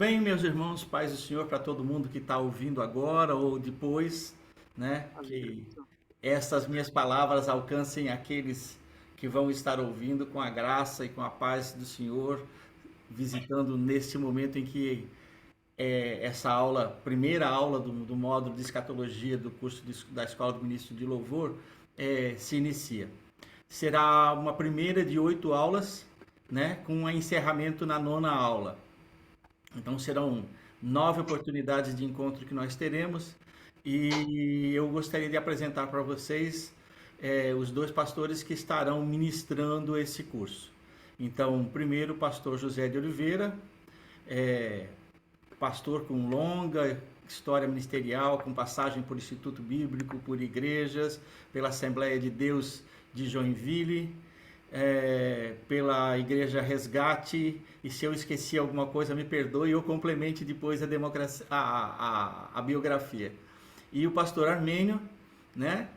Bem, meus irmãos, paz do Senhor para todo mundo que está ouvindo agora ou depois, né? Amém. Que estas minhas palavras alcancem aqueles que vão estar ouvindo com a graça e com a paz do Senhor, visitando neste momento em que essa aula, primeira aula do módulo de escatologia do curso da Escola do Ministro de Louvor, se inicia. Será uma primeira de 8 aulas, né? Com um encerramento na nona aula. Então serão 9 oportunidades de encontro que nós teremos e eu gostaria de apresentar para vocês os dois pastores que estarão ministrando esse curso. Então, primeiro, o pastor José de Oliveira, é, pastor com longa história ministerial, com passagem por Instituto Bíblico, por igrejas, pela Assembleia de Deus de Joinville, pela Igreja Resgate, e se eu esqueci alguma coisa, me perdoe, eu complemente depois a biografia. E o pastor Armênio, né,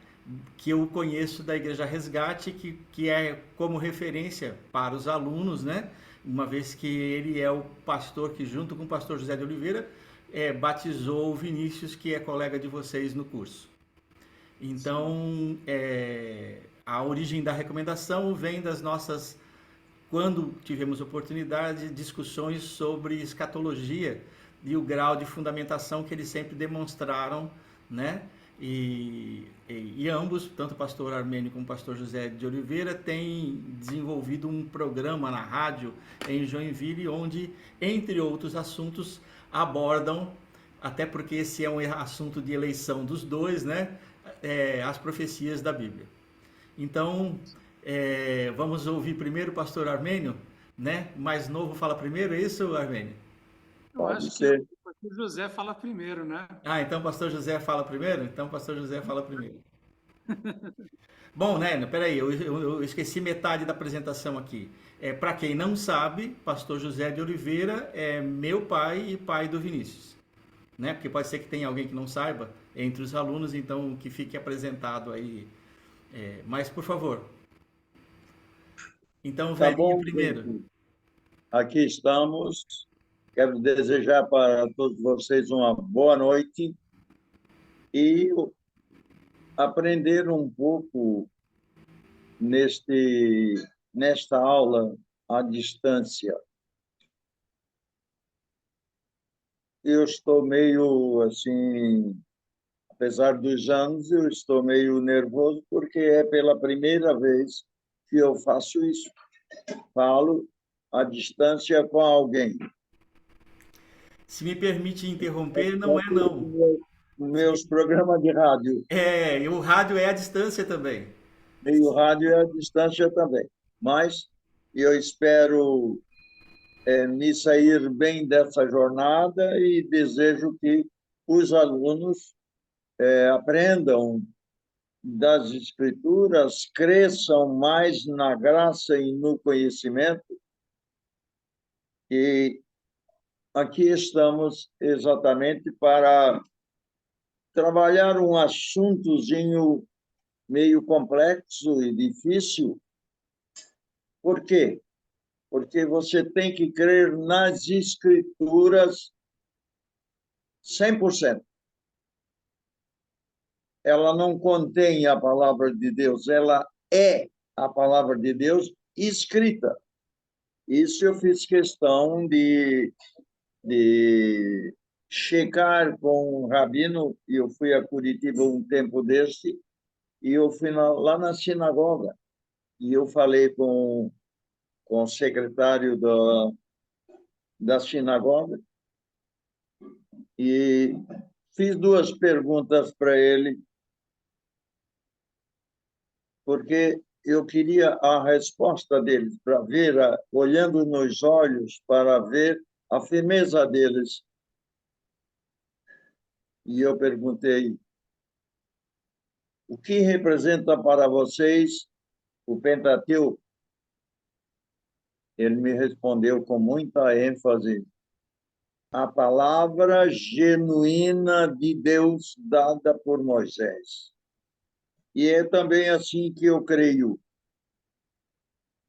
que eu conheço da Igreja Resgate, que é como referência para os alunos, né, uma vez que ele é o pastor que, junto com o pastor José de Oliveira, batizou o Vinícius, que é colega de vocês no curso. Sim. Então, a origem da recomendação vem das nossas, quando tivemos oportunidade, discussões sobre escatologia e o grau de fundamentação que eles sempre demonstraram, né? E ambos, tanto o pastor Armênio como o pastor José de Oliveira, têm desenvolvido um programa na rádio em Joinville, onde, entre outros assuntos, abordam, até porque esse é um assunto de eleição dos dois, né? As profecias da Bíblia. Então, vamos ouvir primeiro o pastor Armênio, né? Mais novo fala primeiro, é isso, Armênio? Eu Pode acho que ser. o pastor José fala primeiro, né? Ah, então o pastor José fala primeiro? Então o pastor José fala primeiro. Bom, né? Peraí, eu esqueci metade da apresentação aqui. Para quem não sabe, pastor José de Oliveira é meu pai e pai do Vinícius, né? Porque pode ser que tenha alguém que não saiba entre os alunos, então que fique apresentado aí. Mas, por favor, então o Tá velhinho bom, primeiro. gente. Aqui estamos. Quero desejar para todos vocês uma boa noite e aprender um pouco nesta aula à distância. Eu estou meio assim, apesar dos anos, eu estou meio nervoso porque é pela primeira vez que eu faço isso. Falo à distância com alguém. Se me permite interromper, não é não. Se Meus me- programas de rádio, E o rádio é à distância também. meio rádio é à distância também. Mas eu espero me sair bem dessa jornada e desejo que os alunos aprendam das Escrituras, cresçam mais na graça e no conhecimento. E aqui estamos exatamente para trabalhar um assuntozinho meio complexo e difícil. Por quê? Porque você tem que crer nas Escrituras 100%. Ela não contém a palavra de Deus, ela é a palavra de Deus escrita. Isso eu fiz questão de checar com um rabino, e eu fui a Curitiba um tempo desse, e eu fui lá na sinagoga, e eu falei com o secretário da sinagoga, e fiz duas perguntas para ele, porque eu queria a resposta deles, para ver, olhando nos olhos, para ver a firmeza deles. E eu perguntei: o que representa para vocês o Pentateuco? Ele me respondeu com muita ênfase: a palavra genuína de Deus dada por Moisés. E é também assim que eu creio.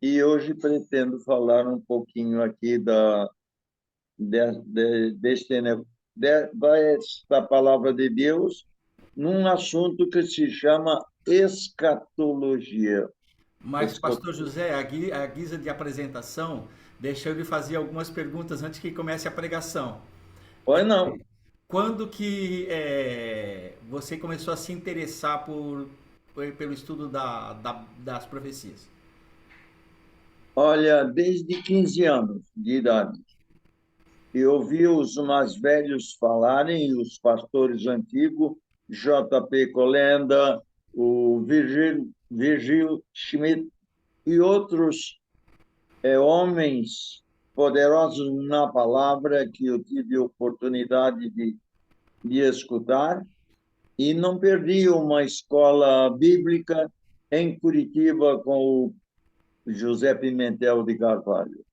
E hoje pretendo falar um pouquinho aqui desta palavra de Deus num assunto que se chama escatologia. Mas, Pastor José, a guisa de apresentação, deixa eu lhe fazer algumas perguntas antes que comece a pregação. Pois não. Quando que você começou a se interessar pelo estudo das profecias? Olha, desde 15 anos de idade, eu ouvi os mais velhos falarem, os pastores antigos, J.P. Colenda, o Virgil Schmidt e outros homens poderosos na palavra que eu tive oportunidade de escutar, e não perdi uma escola bíblica em Curitiba com o José Pimentel de Carvalho.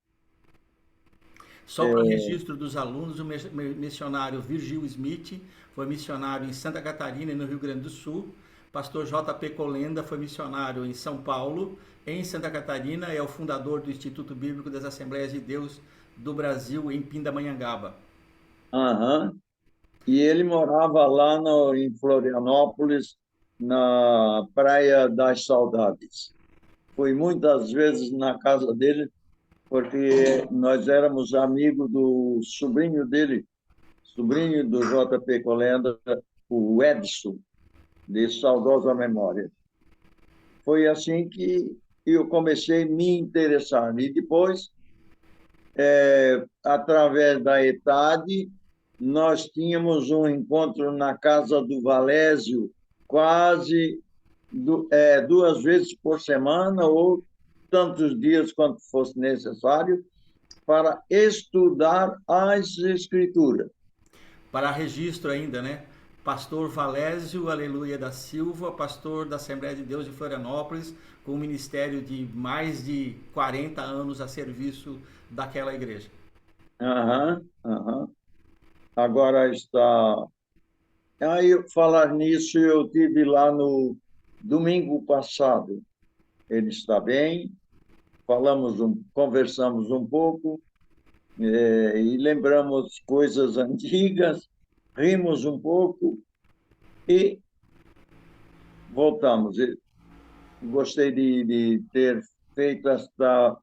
Só para registro dos alunos, o missionário Virgil Smith foi missionário em Santa Catarina e no Rio Grande do Sul. Pastor J.P. Colenda foi missionário em São Paulo. Em Santa Catarina, é o fundador do Instituto Bíblico das Assembleias de Deus do Brasil, em Pindamonhangaba. Uhum. E ele morava lá em Florianópolis, na Praia das Saudades. Fui muitas vezes na casa dele, porque nós éramos amigos do sobrinho dele, sobrinho do J.P. Colenda, o Edson, de saudosa memória. Foi assim que eu comecei a me interessar. E depois, através da ETAD, nós tínhamos um encontro na casa do Valésio, quase 2 vezes por semana, ou tantos dias quanto fosse necessário, para estudar as Escrituras. Para registro ainda, né? Pastor Valésio Aleluia da Silva, pastor da Assembleia de Deus de Florianópolis, com um ministério de mais de 40 anos a serviço daquela igreja. Aham, aham. Agora está. Aí, falar nisso, eu tive lá no domingo passado. Ele está bem, conversamos um pouco, e lembramos coisas antigas, rimos um pouco e voltamos. Gostei de ter feito esta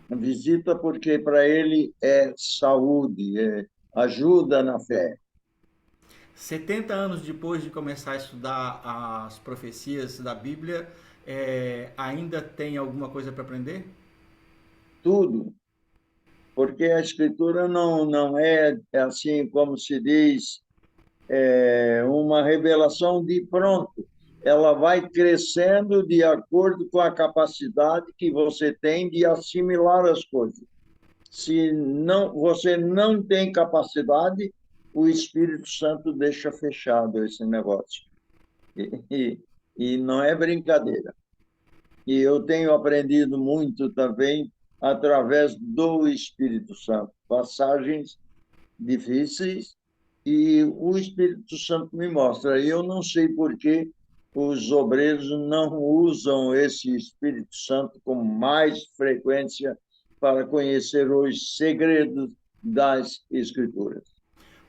visita, porque para ele é saúde, é ajuda na fé. 70 anos depois de começar a estudar as profecias da Bíblia, ainda tem alguma coisa para aprender? Tudo, porque a Escritura não é assim como se diz, uma revelação de pronto. Ela vai crescendo de acordo com a capacidade que você tem de assimilar as coisas. Se não, você não tem capacidade, o Espírito Santo deixa fechado esse negócio. E não é brincadeira. E eu tenho aprendido muito também através do Espírito Santo. Passagens difíceis, e o Espírito Santo me mostra. Eu não sei por que os obreiros não usam esse Espírito Santo com mais frequência para conhecer os segredos das Escrituras.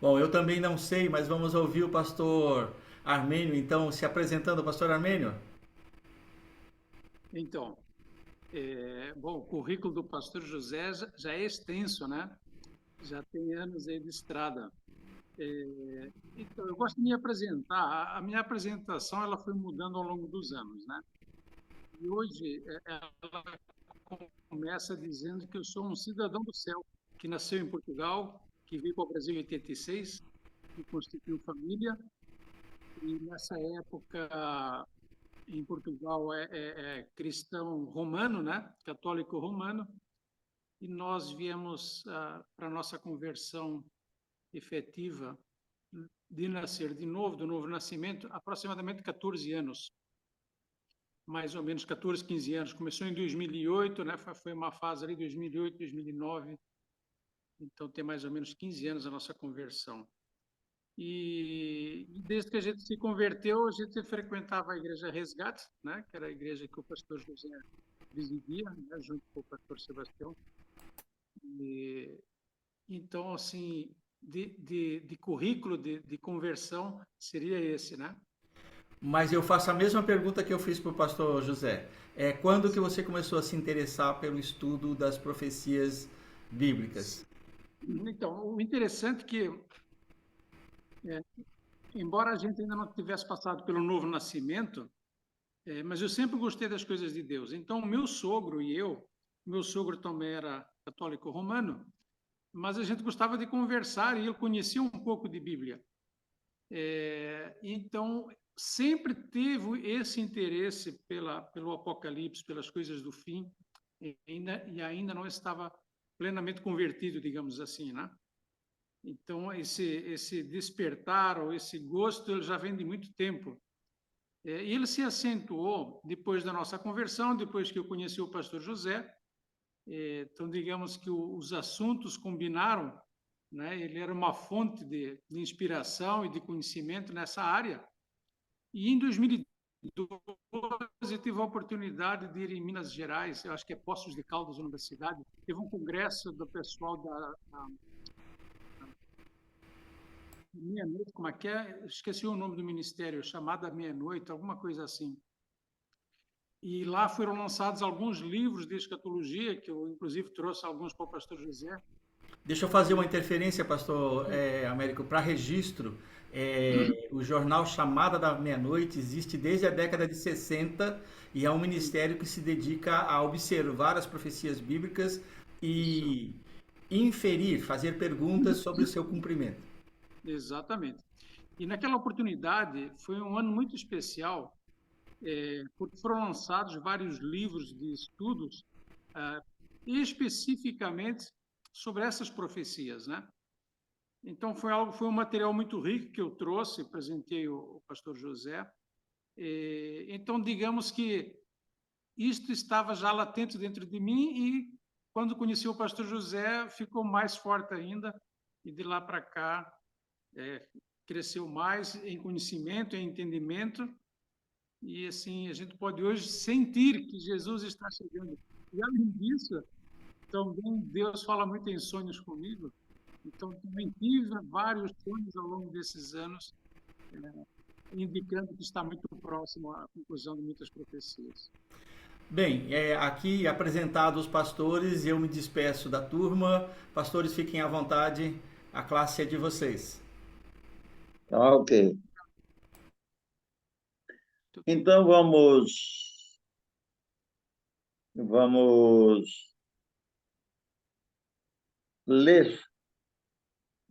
Bom, eu também não sei, mas vamos ouvir o pastor Armênio, então, se apresentando, pastor Armênio. Então, bom, o currículo do pastor José já é extenso, né? Já tem anos aí de estrada. Então, eu gosto de me apresentar. A minha apresentação ela foi mudando ao longo dos anos, né? E hoje ela começa dizendo que eu sou um cidadão do céu, que nasceu em Portugal, que veio para o Brasil em 86, que constituiu família, e nessa época em Portugal é cristão romano, né? Católico romano, e nós viemos para a nossa conversão efetiva de nascer de novo, do novo nascimento, aproximadamente 14 anos, mais ou menos 14, 15 anos. Começou em 2008, né? Foi uma fase ali, 2008, 2009, então tem mais ou menos 15 anos a nossa conversão. E desde que a gente se converteu, a gente frequentava a Igreja Resgate, né? Que era a igreja que o pastor José presidia, né? Junto com o pastor Sebastião. Então, assim, de currículo de conversão seria esse, né? Mas eu faço a mesma pergunta que eu fiz para o pastor José. Quando que você começou a se interessar pelo estudo das profecias bíblicas? Então, o interessante é que, é, embora a gente ainda não tivesse passado pelo novo nascimento, mas eu sempre gostei das coisas de Deus. Então, o meu sogro e eu, meu sogro também era católico romano, mas a gente gostava de conversar e ele conhecia um pouco de Bíblia. Então, sempre teve esse interesse pelo Apocalipse, pelas coisas do fim, e ainda não estava plenamente convertido, digamos assim, né? Então, esse despertar ou esse gosto, ele já vem de muito tempo. E ele se acentuou depois da nossa conversão, depois que eu conheci o pastor José. Então, digamos que os assuntos combinaram, né? Ele era uma fonte de inspiração e de conhecimento nessa área. E em 2012 eu tive a oportunidade de ir em Minas Gerais, eu acho que é Poços de Caldas, universidade, teve um congresso do pessoal da Meia-Noite, como é que é? Esqueci o nome do ministério, chamada Meia-Noite, alguma coisa assim. E lá foram lançados alguns livros de escatologia, que eu, inclusive, trouxe alguns para o pastor José. Deixa eu fazer uma interferência, pastor Américo, para registro. O jornal Chamada da Meia-Noite existe desde a década de 60 e é um ministério que se dedica a observar as profecias bíblicas e inferir, fazer perguntas sobre o seu cumprimento. Exatamente. E naquela oportunidade foi um ano muito especial, porque foram lançados vários livros de estudos, especificamente sobre essas profecias, né? Então foi um material muito rico que eu trouxe, presentei o pastor José. Então digamos que isto estava já latente dentro de mim e quando conheci o pastor José ficou mais forte ainda e de lá para cá cresceu mais em conhecimento, em entendimento e assim a gente pode hoje sentir que Jesus está chegando. E além disso, também Deus fala muito em sonhos comigo. Então também tive vários sonhos ao longo desses anos, indicando que está muito próximo à conclusão de muitas profecias. Bem, aqui apresentados os pastores, eu me despeço da turma. Pastores, fiquem à vontade, a classe é de vocês. Ok. Então vamos ler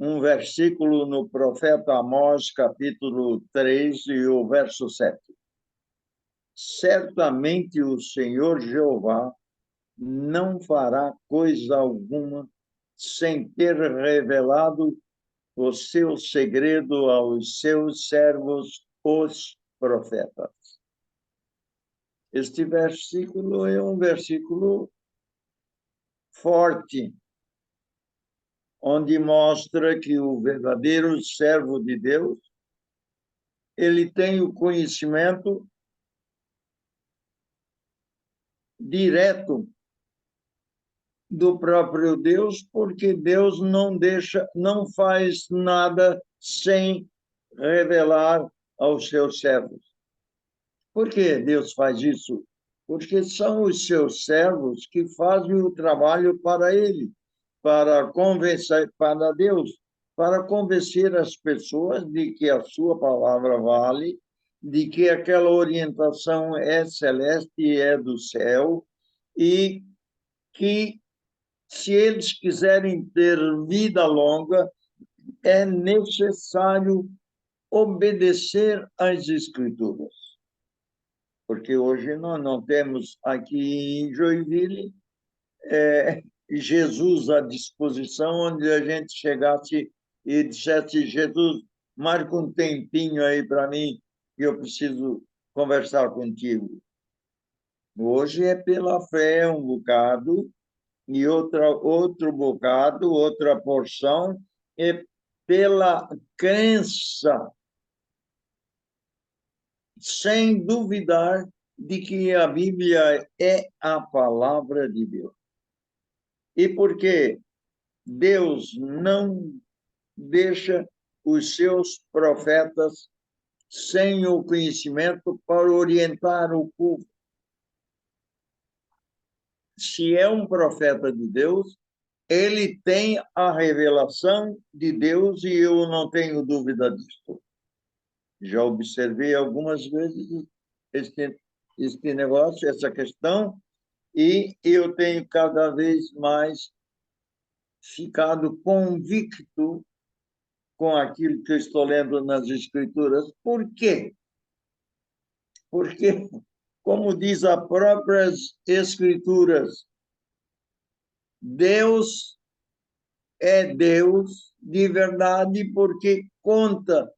um versículo no profeta Amós, capítulo 3, e o verso 7. Certamente o Senhor Jeová não fará coisa alguma sem ter revelado o seu segredo aos seus servos, os profetas. Este versículo é um versículo forte, onde mostra que o verdadeiro servo de Deus, ele tem o conhecimento direto do próprio Deus, porque Deus não faz nada sem revelar aos seus servos. Por que Deus faz isso? Porque são os seus servos que fazem o trabalho para ele, para convencer, para Deus, para convencer as pessoas de que a sua palavra vale, de que aquela orientação é celeste e é do céu, e que, se eles quiserem ter vida longa, é necessário obedecer às Escrituras. Porque hoje nós não temos aqui em Joinville Jesus à disposição, onde a gente chegasse e dissesse: Jesus, marca um tempinho aí para mim, que eu preciso conversar contigo. Hoje é pela fé um bocado, e outro bocado, outra porção, é pela crença, sem duvidar de que a Bíblia é a palavra de Deus. E por quê? Deus não deixa os seus profetas sem o conhecimento para orientar o povo. Se é um profeta de Deus, ele tem a revelação de Deus e eu não tenho dúvida disso. Já observei algumas vezes este negócio, essa questão, e eu tenho cada vez mais ficado convicto com aquilo que eu estou lendo nas Escrituras. Por quê? Porque, como diz as próprias Escrituras, Deus é Deus de verdade porque conta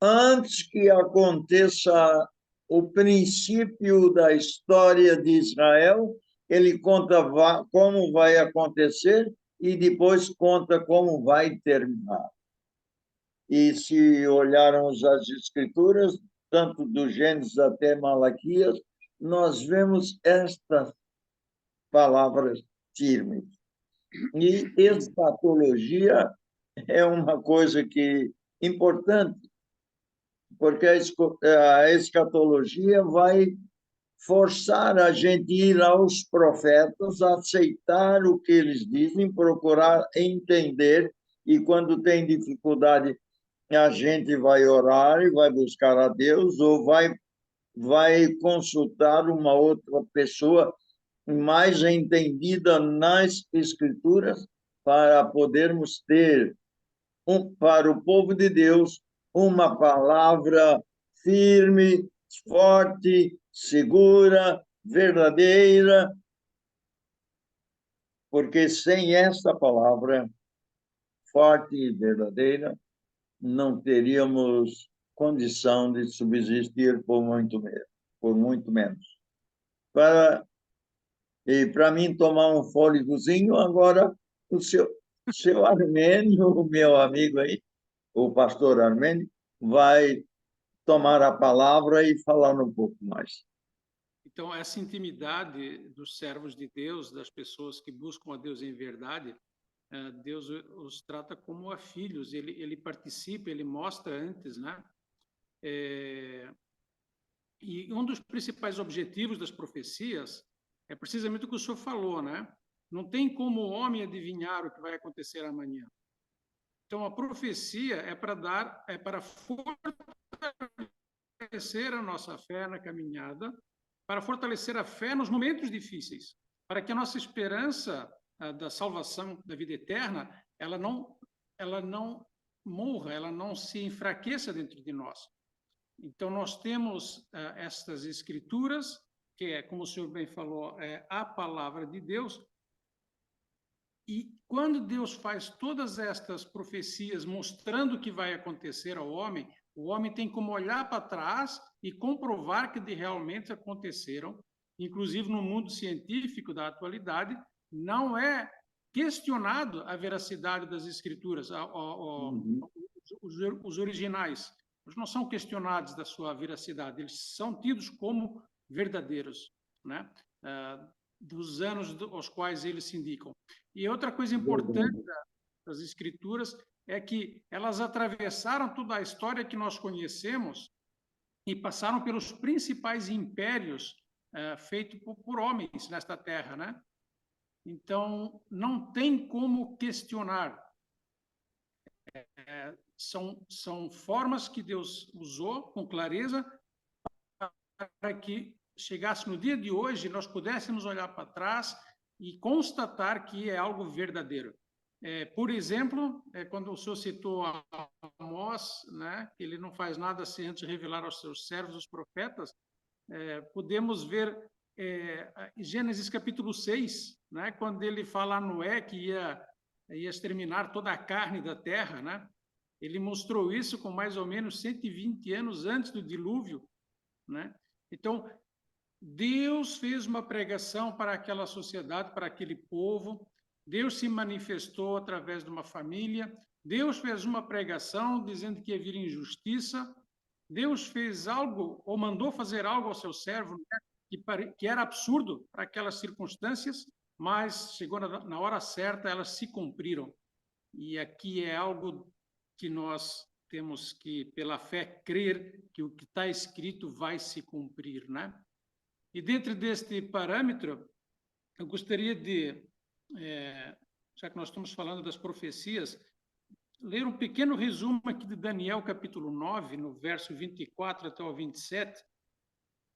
antes que aconteça o princípio da história de Israel, ele conta como vai acontecer e depois conta como vai terminar. E se olharmos as Escrituras, tanto do Gênesis até Malaquias, nós vemos estas palavras firmes. E escatologia é uma coisa que importante, porque a escatologia vai forçar a gente a ir aos profetas, aceitar o que eles dizem, procurar entender, e quando tem dificuldade, a gente vai orar e vai buscar a Deus, ou vai consultar uma outra pessoa mais entendida nas Escrituras, para podermos ter, para o povo de Deus, uma palavra firme, forte, segura, verdadeira, porque sem esta palavra forte e verdadeira, não teríamos condição de subsistir por muito menos. Para mim tomar um fôlegozinho, agora o seu Armênio, o meu amigo aí, o pastor Armênio, vai tomar a palavra e falar um pouco mais. Então, essa intimidade dos servos de Deus, das pessoas que buscam a Deus em verdade, Deus os trata como a filhos, ele participa, ele mostra antes, né? E um dos principais objetivos das profecias é precisamente o que o senhor falou, né? Não tem como o homem adivinhar o que vai acontecer amanhã. Então, a profecia é para fortalecer a nossa fé na caminhada, para fortalecer a fé nos momentos difíceis, para que a nossa esperança da salvação, da vida eterna, ela não morra, ela não se enfraqueça dentro de nós. Então, nós temos estas escrituras, que é, como o senhor bem falou, é a palavra de Deus, e quando Deus faz todas estas profecias mostrando o que vai acontecer ao homem, o homem tem como olhar para trás e comprovar que realmente aconteceram. Inclusive, no mundo científico da atualidade, não é questionado a veracidade das escrituras, os originais. Eles não são questionados da sua veracidade, eles são tidos como verdadeiros, né? Dos anos aos quais eles se indicam. E outra coisa importante das escrituras é que elas atravessaram toda a história que nós conhecemos e passaram pelos principais impérios feitos por homens nesta terra, né? Então, não tem como questionar. São formas que Deus usou com clareza para que chegasse no dia de hoje, nós pudéssemos olhar para trás e constatar que é algo verdadeiro. Por exemplo, quando o senhor citou Amós, né, que ele não faz nada sem antes revelar aos seus servos, os profetas, podemos ver Gênesis capítulo 6, né, quando ele fala a Noé que ia exterminar toda a carne da terra, né? Ele mostrou isso com mais ou menos 120 anos antes do dilúvio, né? Então, Deus fez uma pregação para aquela sociedade, para aquele povo. Deus se manifestou através de uma família. Deus fez uma pregação dizendo que ia vir injustiça. Deus fez algo, ou mandou fazer algo ao seu servo, né, que era absurdo para aquelas circunstâncias. mas chegou na hora certa, elas se cumpriram. E aqui é algo que nós temos que, pela fé, crer que o que está escrito vai se cumprir, né? E dentro deste parâmetro, eu gostaria de, já que nós estamos falando das profecias, ler um pequeno resumo aqui de Daniel, capítulo 9, no verso 24 até o 27,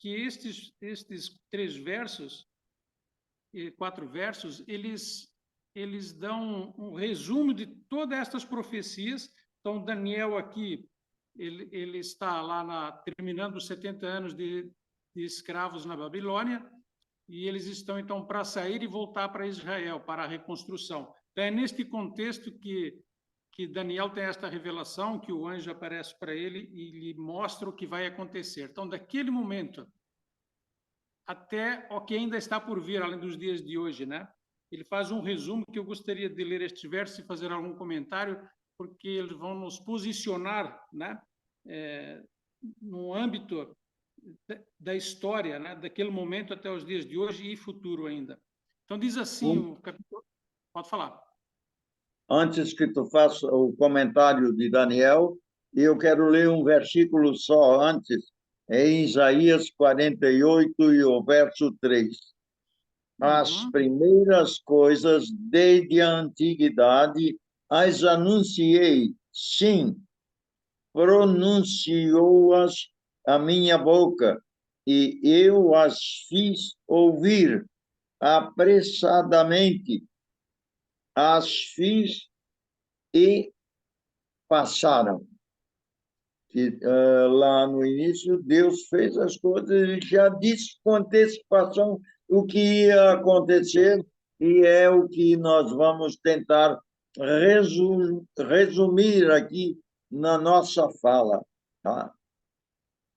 que estes 3 versos, 4 versos, eles dão um resumo de todas estas profecias. Então, Daniel aqui, ele está lá terminando os 70 anos de escravos na Babilônia, e eles estão, então, para sair e voltar para Israel, para a reconstrução. Então, é neste contexto que Daniel tem esta revelação, que o anjo aparece para ele e lhe mostra o que vai acontecer. Então, daquele momento até o que ainda está por vir, além dos dias de hoje, né? Ele faz um resumo que eu gostaria de ler estes versos e fazer algum comentário, porque eles vão nos posicionar, né? No âmbito da história, né? Daquele momento até os dias de hoje e futuro ainda. Então, diz assim o capítulo... Pode falar. Antes que tu faça o comentário de Daniel, eu quero ler um versículo só antes, em Isaías 48 e o verso 3. As primeiras coisas desde a antiguidade as anunciei, sim, pronunciou-as a minha boca, e eu as fiz ouvir apressadamente, as fiz e passaram. Que, lá no início, Deus fez as coisas, ele já disse com antecipação o que ia acontecer, e é o que nós vamos tentar resumir aqui na nossa fala. Tá?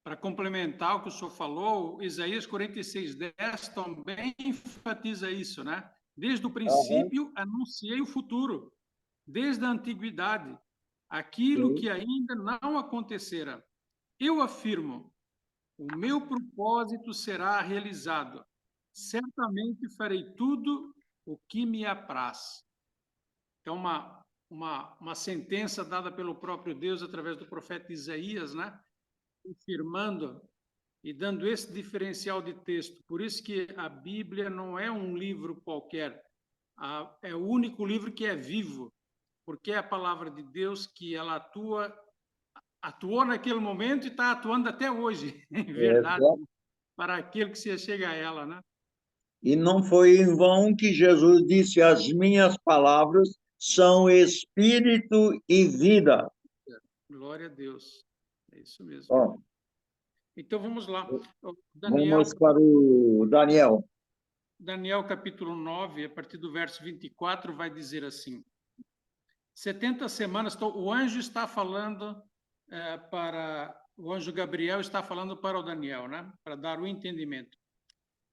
Para complementar o que o senhor falou, Isaías 46:10 também enfatiza isso, né? Desde o princípio anunciei o futuro, desde a antiguidade, aquilo que ainda não acontecera. Eu afirmo, o meu propósito será realizado. Certamente farei tudo o que me apraz. É uma sentença dada pelo próprio Deus através do profeta Isaías, né? Confirmando e dando esse diferencial de texto. Por isso que a Bíblia não é um livro qualquer, é o único livro que é vivo, porque é a palavra de Deus que ela atuou naquele momento e está atuando até hoje, em verdade, para aquele que se chega a ela, né? E não foi em vão que Jesus disse: as minhas palavras são espírito e vida. Glória a Deus. É isso mesmo. Bom, então vamos lá. Vamos para o Daniel. Daniel capítulo 9, a partir do verso 24, vai dizer assim: 70 semanas, o anjo está falando o anjo Gabriel está falando para o Daniel, né? Para dar o entendimento.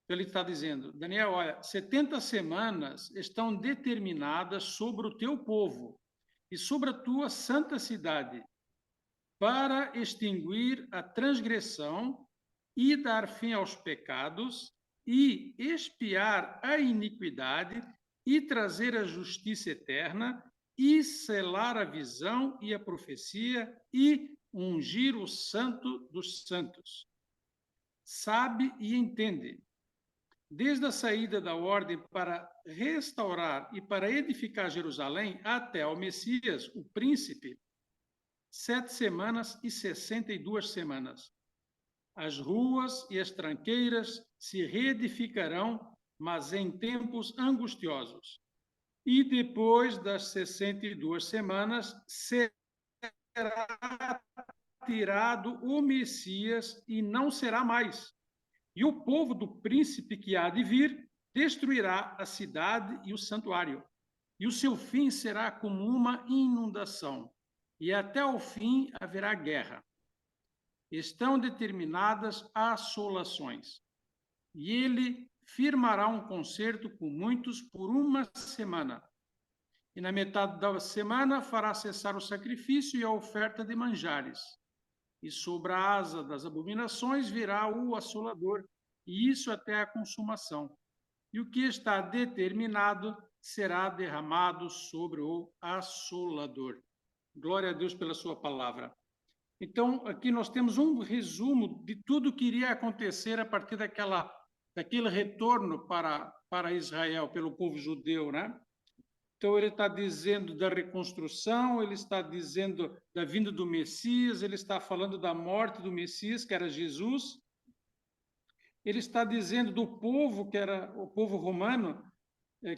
Então, ele está dizendo, Daniel, olha, 70 semanas estão determinadas sobre o teu povo e sobre a tua santa cidade, para extinguir a transgressão e dar fim aos pecados e expiar a iniquidade e trazer a justiça eterna e selar a visão e a profecia e ungir o santo dos santos. Sabe e entende. Desde a saída da ordem para restaurar e para edificar Jerusalém até ao Messias, o príncipe, 7 semanas e 62 semanas. As ruas e as tranqueiras se reedificarão, mas em tempos angustiosos. E depois das 62 semanas, será tirado o Messias e não será mais. E o povo do príncipe que há de vir destruirá a cidade e o santuário. E o seu fim será como uma inundação. E até o fim haverá guerra. Estão determinadas assolações. E ele firmará um concerto com muitos por uma semana. E na metade da semana fará cessar o sacrifício e a oferta de manjares. E sobre a asa das abominações virá o assolador, e isso até a consumação. e o que está determinado será derramado sobre o assolador. Glória a Deus pela sua palavra. Então, aqui nós temos um resumo de tudo que iria acontecer a partir daquele retorno para Israel, pelo povo judeu, né? Então, ele está dizendo da reconstrução, ele está dizendo da vinda do Messias, ele está falando da morte do Messias, que era Jesus. Ele está dizendo do povo, que era o povo romano,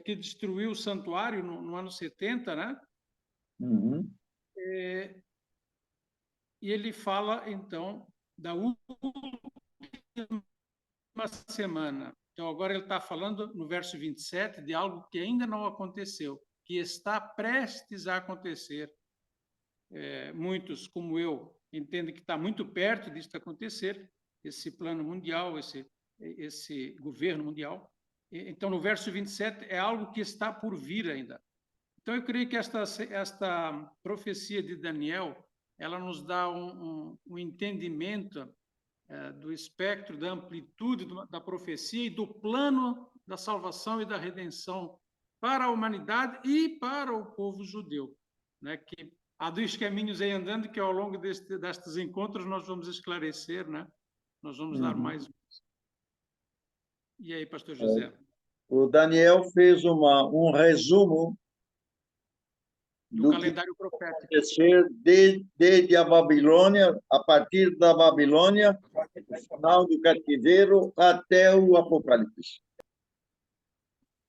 que destruiu o santuário no ano 70, né? Uhum. E ele fala, então, da última semana. Então, agora ele está falando, no verso 27, de algo que ainda não aconteceu, que está prestes a acontecer. Muitos, como eu, entendem que está muito perto disso acontecer, esse plano mundial, esse governo mundial. Então, no verso 27, é algo que está por vir ainda. Então, eu creio que esta profecia de Daniel, ela nos dá um entendimento do espectro, da amplitude da profecia e do plano da salvação e da redenção para a humanidade e para o povo judeu, né? Que há dois caminhos aí andando que ao longo destes encontros nós vamos esclarecer, né? Nós vamos dar mais. E aí, pastor José? O Daniel fez um resumo do calendário profético. Acontecer desde a Babilônia, a partir da Babilônia, o final do cativeiro, até o Apocalipse.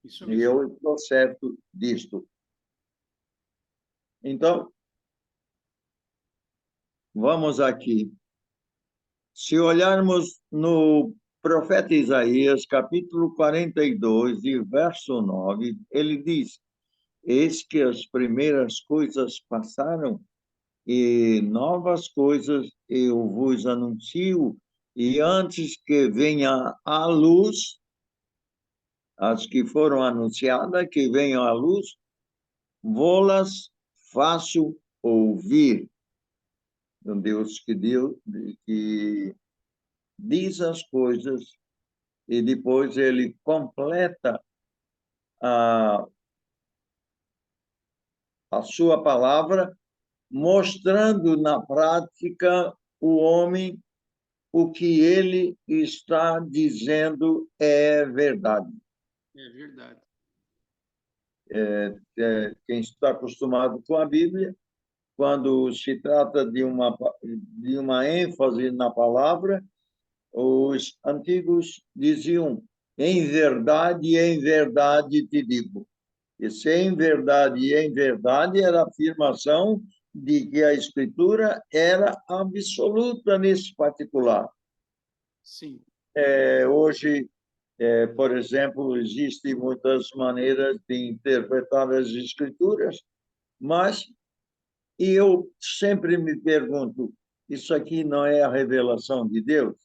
Isso mesmo. E eu estou certo disto. Então, vamos aqui. Se olharmos no profeta Isaías, capítulo 42, e verso 9, ele diz: Eis que as primeiras coisas passaram, e novas coisas eu vos anuncio, e antes que venha a luz, as que foram anunciadas, que venham à luz, vô-las faço ouvir. Um Deus que diz as coisas e depois ele completa a sua palavra, mostrando na prática o homem o que ele está dizendo é verdade. É verdade. Quem está acostumado com a Bíblia, quando se trata de uma ênfase na palavra, os antigos diziam: em verdade te digo. Esse em verdade era a afirmação de que a Escritura era absoluta nesse particular. Sim. Hoje, por exemplo, existem muitas maneiras de interpretar as Escrituras, mas eu sempre me pergunto: isso aqui não é a revelação de Deus?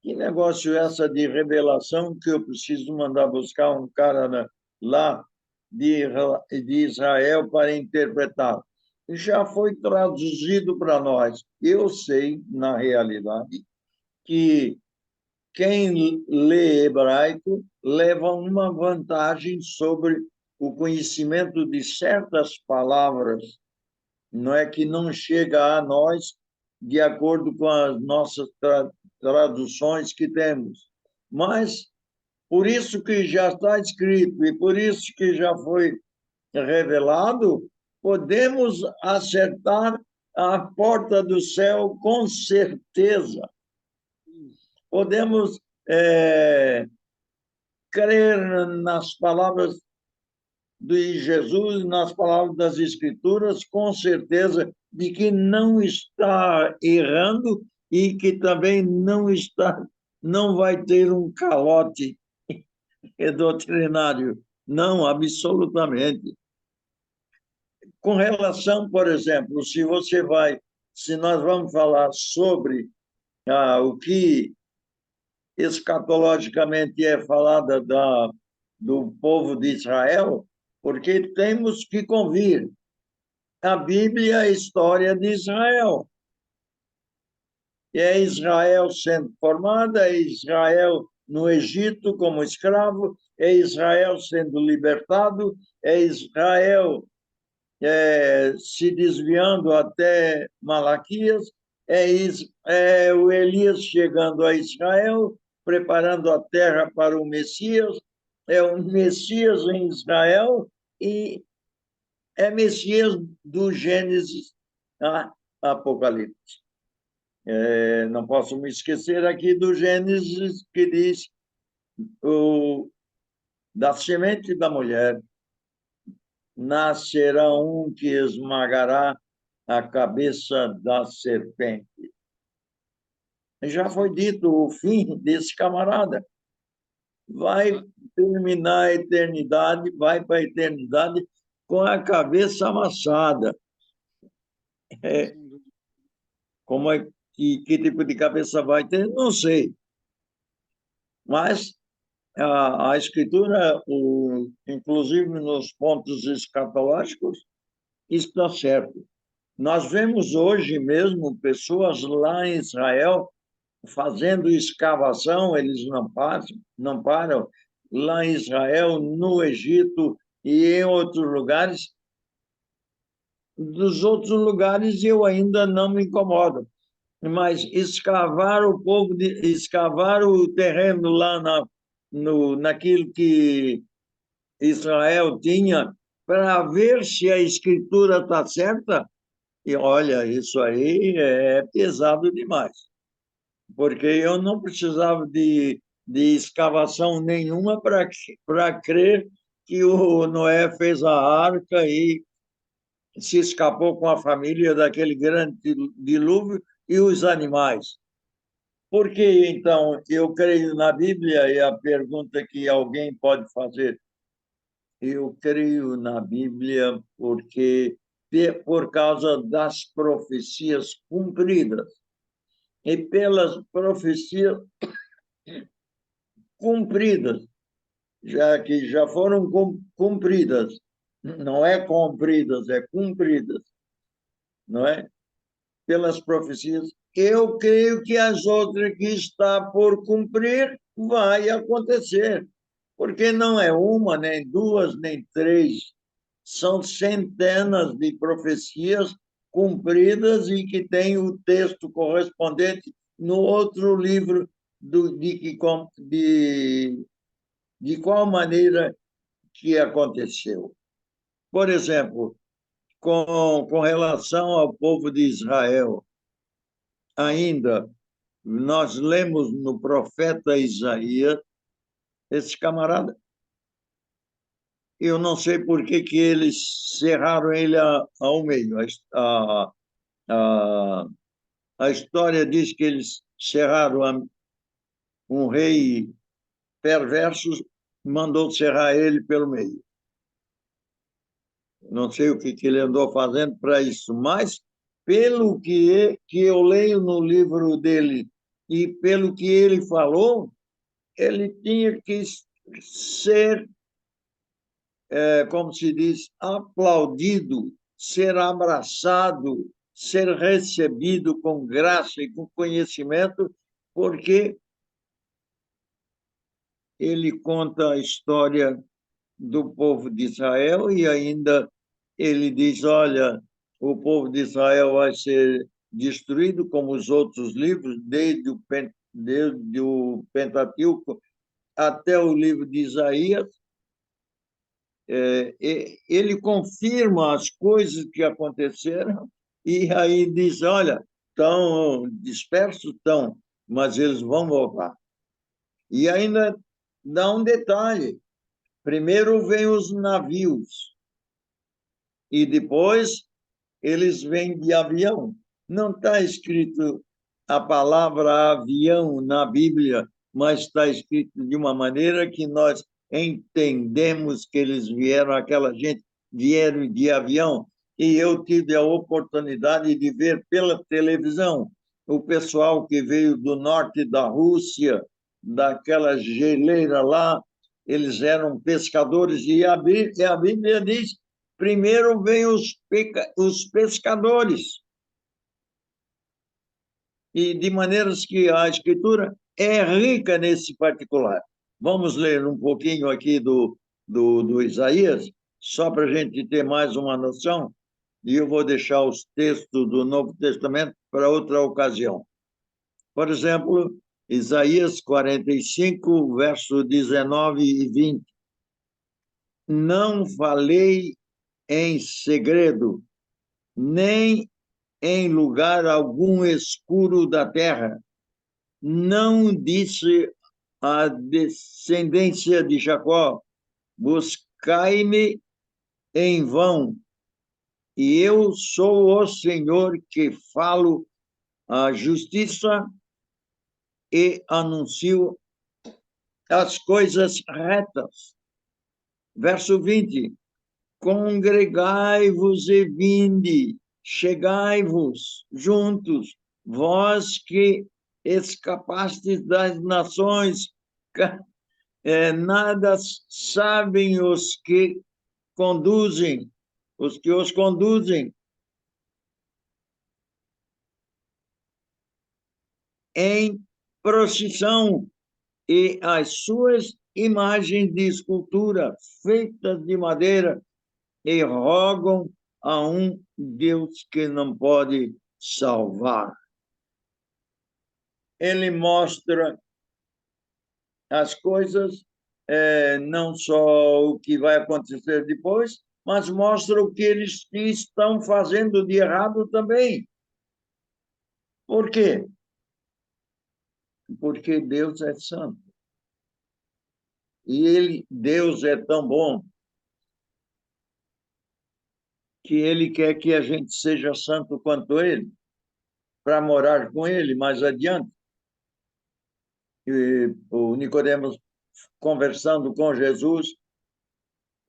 Que negócio é essa de revelação que eu preciso mandar buscar um cara lá de Israel para interpretar? Já foi traduzido para nós. Eu sei, na realidade, que quem lê hebraico leva uma vantagem sobre o conhecimento de certas palavras. Não é que não chega a nós de acordo com as nossas traduções que temos. Mas, por isso que já está escrito e por isso que já foi revelado, podemos acertar a porta do céu com certeza. Podemos crer nas palavras de Jesus, nas palavras das Escrituras, com certeza de que não está errando e que também não vai ter um calote doutrinário. Não, absolutamente. Com relação, por exemplo, se nós vamos falar sobre o que escatologicamente é falado do povo de Israel, porque temos que convir. A Bíblia é a história de Israel. É Israel sendo formada, é Israel no Egito como escravo, é Israel sendo libertado, é Israel se desviando até Malaquias, é o Elias chegando a Israel, preparando a terra para o Messias, é o Messias em Israel e é Messias do Gênesis a Apocalipse. Não posso me esquecer aqui do Gênesis, que diz da semente da mulher nascerá um que esmagará a cabeça da serpente. Já foi dito o fim desse camarada. Vai terminar a eternidade, vai para a eternidade com a cabeça amassada. Como é que tipo de cabeça vai ter? Não sei. Mas a Escritura, inclusive nos pontos escatológicos, está certo. Nós vemos hoje mesmo pessoas lá em Israel fazendo escavação, eles não param, lá em Israel, no Egito e em outros lugares. Dos outros lugares eu ainda não me incomodo, mas escavar o terreno lá naquilo que Israel tinha para ver se a escritura está certa, e olha, isso aí é pesado demais, porque eu não precisava de escavação nenhuma para crer que o Noé fez a arca e se escapou com a família daquele grande dilúvio e os animais. Por que, então, eu creio na Bíblia? E a pergunta que alguém pode fazer: eu creio na Bíblia por causa das profecias cumpridas. E pelas profecias cumpridas, já que já foram cumpridas, não é cumpridas, é cumpridas, não é? Pelas profecias, eu creio que as outras que está por cumprir vai acontecer, porque não é uma, nem duas, nem três, são centenas de profecias cumpridas e que tem o texto correspondente no outro livro de qual maneira que aconteceu. Por exemplo, com relação ao povo de Israel, ainda nós lemos no profeta Isaías, esse camarada, eu não sei por que eles cerraram ele ao meio. A, a história diz que eles cerraram um rei perverso, mandou cerrar ele pelo meio. Não sei o que ele andou fazendo para isso, mas pelo que eu leio no livro dele e pelo que ele falou, ele tinha que ser, como se diz, aplaudido, ser abraçado, ser recebido com graça e com conhecimento, porque ele conta a história do povo de Israel e ainda ele diz: olha, o povo de Israel vai ser destruído como os outros livros, desde o Pentateuco até o livro de Isaías. Ele confirma as coisas que aconteceram e aí diz: olha, estão dispersos, estão, mas eles vão voltar. E ainda dá um detalhe: primeiro vêm os navios e depois eles vêm de avião. Não está escrito a palavra avião na Bíblia, mas está escrito de uma maneira que nós entendemos que eles vieram, aquela gente vieram de avião. E eu tive a oportunidade de ver pela televisão o pessoal que veio do norte da Rússia, daquela geleira lá, eles eram pescadores, e a Bíblia diz: primeiro vêm os pescadores. E de maneiras que a Escritura é rica nesse particular. Vamos ler um pouquinho aqui do Isaías, só para a gente ter mais uma noção, e eu vou deixar os textos do Novo Testamento para outra ocasião. Por exemplo, Isaías 45, verso 19 e 20. Não falei em segredo, nem em lugar algum escuro da terra. Não disse à descendência de Jacó: buscai-me em vão, e eu sou o Senhor que falo a justiça e anuncio as coisas retas. Verso 20: congregai-vos e vinde, chegai-vos juntos, vós que escapastes das nações, nada sabem os que os conduzem em procissão, e as suas imagens de escultura feitas de madeira, e rogam a um Deus que não pode salvar. Ele mostra as coisas, não só o que vai acontecer depois, mas mostra o que eles estão fazendo de errado também. Por quê? Porque Deus é santo. E Deus é tão bom que ele quer que a gente seja santo quanto ele, para morar com ele mais adiante. E o Nicodemos, conversando com Jesus,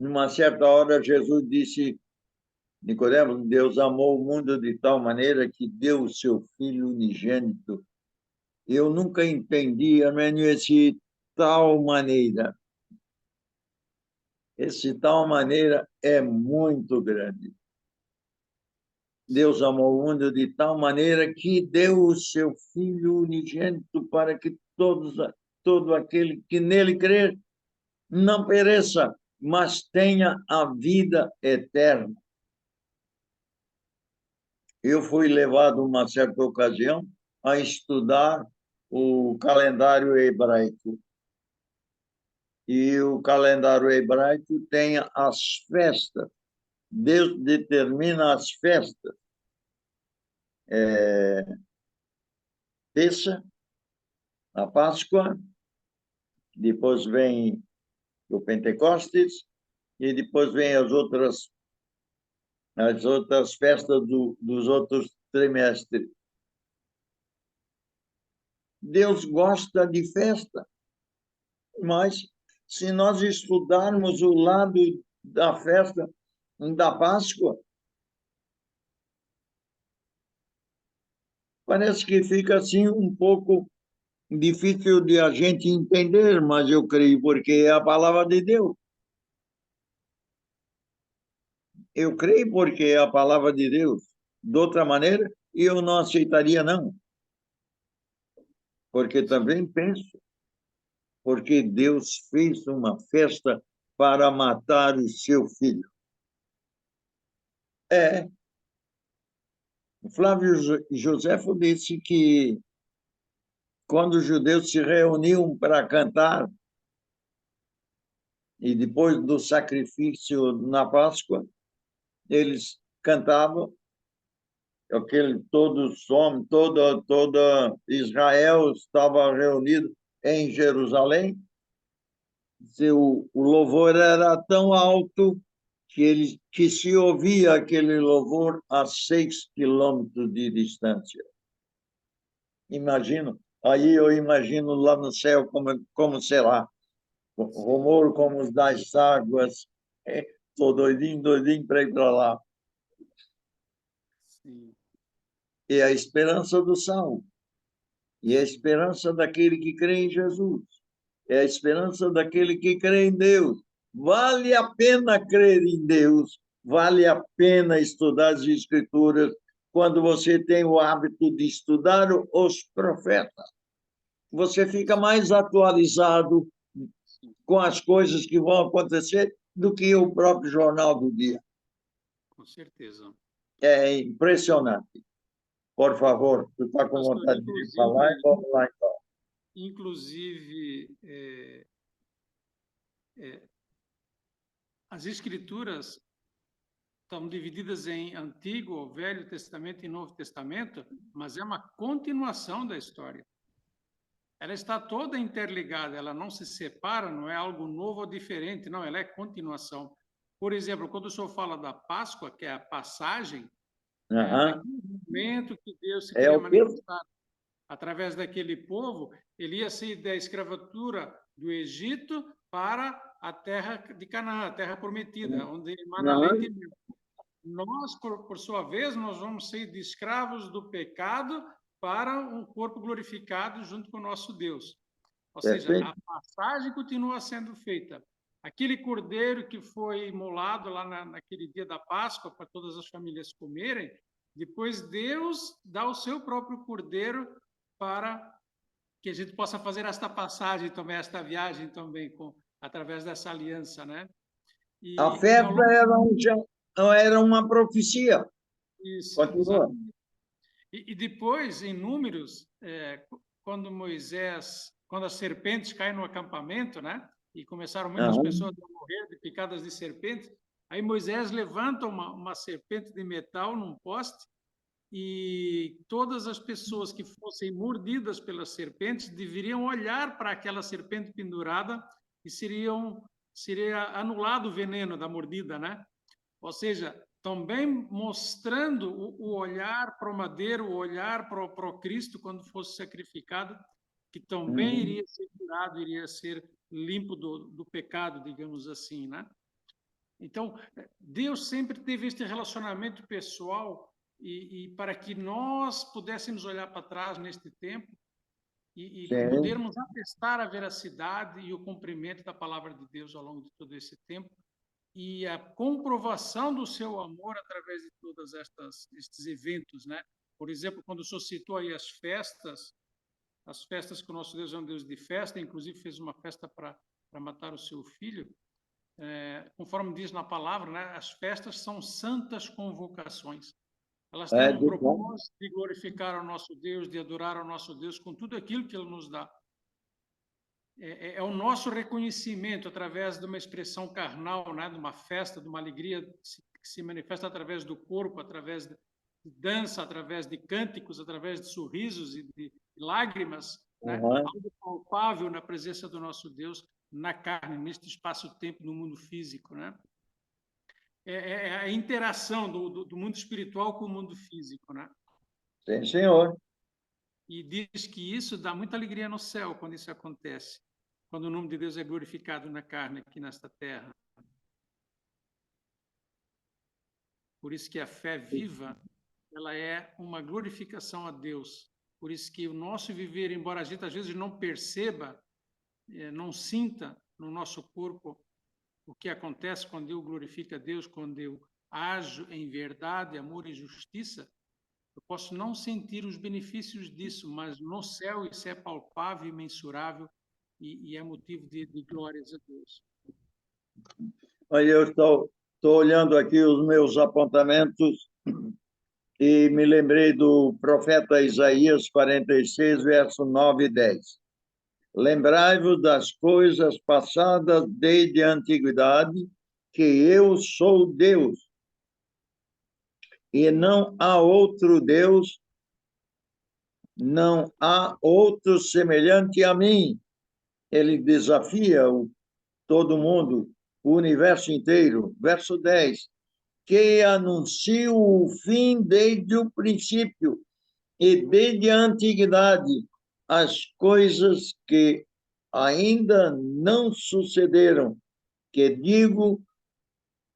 numa certa hora, Jesus disse: Nicodemos, Deus amou o mundo de tal maneira que deu o seu Filho unigênito. Eu nunca entendi esse tal maneira. Esse tal maneira é muito grande. Deus amou o mundo de tal maneira que deu o seu Filho unigênito para que todo aquele que nele crer não pereça, mas tenha a vida eterna. Eu fui levado, uma certa ocasião, a estudar o calendário hebraico. E o calendário hebraico tem as festas. Deus determina as festas. Terça, a Páscoa, depois vem o Pentecostes, e depois vem as outras festas dos outros trimestres. Deus gosta de festa, mas se nós estudarmos o lado da festa da Páscoa, parece que fica assim um pouco difícil de a gente entender, mas eu creio porque é a palavra de Deus. Eu creio porque é a palavra de Deus. De outra maneira, eu não aceitaria, não. Porque também penso, porque Deus fez uma festa para matar o seu filho. O Flávio Joséfo disse que quando os judeus se reuniam para cantar, e depois do sacrifício na Páscoa, eles cantavam, todos homens, toda Israel estava reunido em Jerusalém. O louvor era tão alto que se ouvia aquele louvor a 6 quilômetros de distância. Aí eu imagino lá no céu como será, o rumor como os das águas. Estou doidinho para ir para lá. Sim. É a esperança do salvo, e a esperança daquele que crê em Jesus, é a esperança daquele que crê em Deus. Vale a pena crer em Deus, vale a pena estudar as Escrituras quando você tem o hábito de estudar os profetas. você fica mais atualizado com as coisas que vão acontecer do que o próprio jornal do dia. Com certeza. É impressionante. Por favor, tu está com Pastor, vontade de falar? Vamos lá, então. inclusive as Escrituras estão divididas em Antigo, Velho Testamento e Novo Testamento, mas é uma continuação da história. Ela está toda interligada, ela não se separa, não é algo novo ou diferente, não, ela é continuação. Por exemplo, quando o senhor fala da Páscoa, que é a passagem, naquele momento que Deus se queria manifestar através daquele povo, ele ia sair da escravatura do Egito para a terra de Canaã, a terra prometida, onde emana leite e mel. Nós, por sua vez, nós vamos ser de escravos do pecado para um corpo glorificado junto com o nosso Deus. Ou seja, a passagem continua sendo feita. Aquele cordeiro que foi imolado lá naquele dia da Páscoa para todas as famílias comerem, depois Deus dá o seu próprio cordeiro para que a gente possa fazer esta passagem também, esta viagem também, através dessa aliança, né? A festa era uma profecia. Isso, continua. Exatamente. E depois, em Números, quando as serpentes caem no acampamento, né? E começaram muitas pessoas a morrer de picadas de serpentes, aí Moisés levanta uma serpente de metal num poste e todas as pessoas que fossem mordidas pelas serpentes deveriam olhar para aquela serpente pendurada e seria anulado o veneno da mordida, né? Ou seja, também mostrando o olhar para o madeiro, o olhar para o Cristo quando fosse sacrificado, que também iria ser curado, iria ser limpo do pecado, digamos assim, né? Então, Deus sempre teve este relacionamento pessoal e para que nós pudéssemos olhar para trás neste tempo e podermos atestar a veracidade e o cumprimento da palavra de Deus ao longo de todo esse tempo e a comprovação do seu amor através de todos estes eventos, né? Por exemplo, quando o senhor citou aí as festas que o nosso Deus é um Deus de festa, inclusive fez uma festa para matar o seu filho, conforme diz na palavra, né? As festas são santas convocações. Elas têm um propósito de glorificar ao nosso Deus, de adorar ao nosso Deus com tudo aquilo que Ele nos dá. É o nosso reconhecimento através de uma expressão carnal, né? De uma festa, de uma alegria que se manifesta através do corpo, através de dança, através de cânticos, através de sorrisos e de lágrimas, né? Algo palpável na presença do nosso Deus na carne, neste espaço-tempo, no mundo físico, né? É a interação do mundo espiritual com o mundo físico, né? Sim, senhor. E diz que isso dá muita alegria no céu quando isso acontece, quando o nome de Deus é glorificado na carne aqui nesta terra. Por isso que a fé viva, ela é uma glorificação a Deus. Por isso que o nosso viver, embora a gente às vezes não perceba, não sinta no nosso corpo o que acontece quando eu glorifico a Deus, quando eu ajo em verdade, amor e justiça, eu posso não sentir os benefícios disso, mas no céu isso é palpável e mensurável e é motivo de glórias a Deus. Olha, eu estou olhando aqui os meus apontamentos e me lembrei do profeta Isaías 46, verso 9 e 10. Lembrai-vos das coisas passadas desde a antiguidade, que eu sou Deus, e não há outro Deus, não há outro semelhante a mim. Ele desafia todo mundo, o universo inteiro. Verso 10. Que anuncio o fim desde o princípio e desde a antiguidade as coisas que ainda não sucederam, que digo,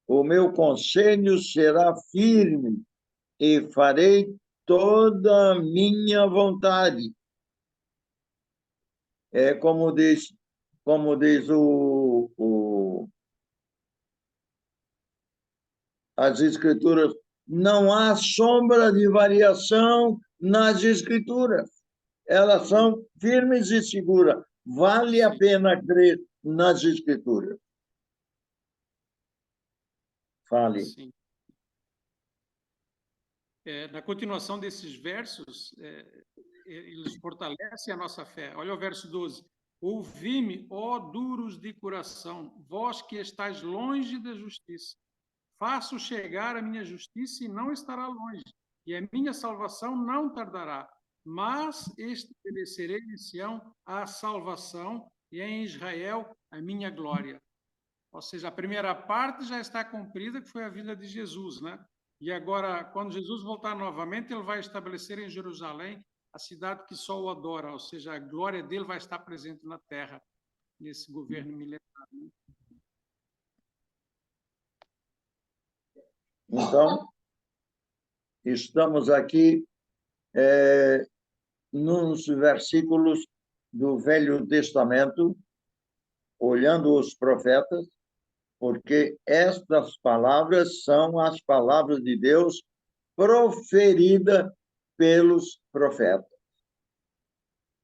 o meu conselho será firme e farei toda a minha vontade. É como diz as Escrituras, não há sombra de variação nas Escrituras. elas são firmes e seguras. Vale a Sim. pena crer nas Escrituras. Fale. Sim. Na continuação desses versos, eles fortalecem a nossa fé. Olha o verso 12. Ouvi-me, ó duros de coração, vós que estáis longe da justiça. Faço chegar a minha justiça e não estará longe, e a minha salvação não tardará. Mas estabelecerei em Sião a salvação e em Israel a minha glória. Ou seja, a primeira parte já está cumprida, que foi a vinda de Jesus, né? E agora, quando Jesus voltar novamente, ele vai estabelecer em Jerusalém a cidade que só o adora, ou seja, a glória dele vai estar presente na terra, nesse governo milenar. Então, estamos aqui nos versículos do Velho Testamento, olhando os profetas, porque estas palavras são as palavras de Deus proferidas pelos profetas.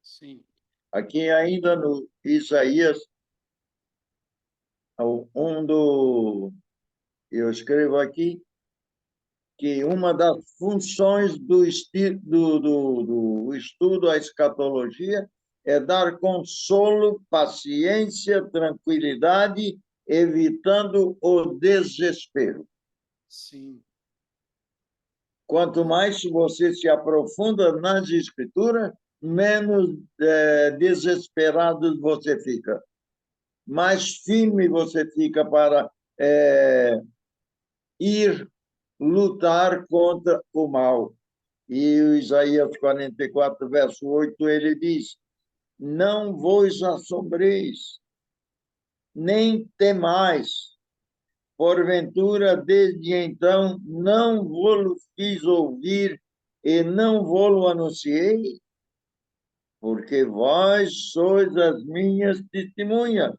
Sim. Aqui ainda no Isaías, eu escrevo aqui que uma das funções do estudo à escatologia é dar consolo, paciência, tranquilidade, evitando o desespero. Sim. Quanto mais você se aprofunda nas Escrituras, menos desesperado você fica. Mais firme você fica para ir lutar contra o mal. E o Isaías 44, verso 8, ele diz: não vos assombreis, nem temais, porventura, desde então, não vos fiz ouvir e não vos anunciei, porque vós sois as minhas testemunhas.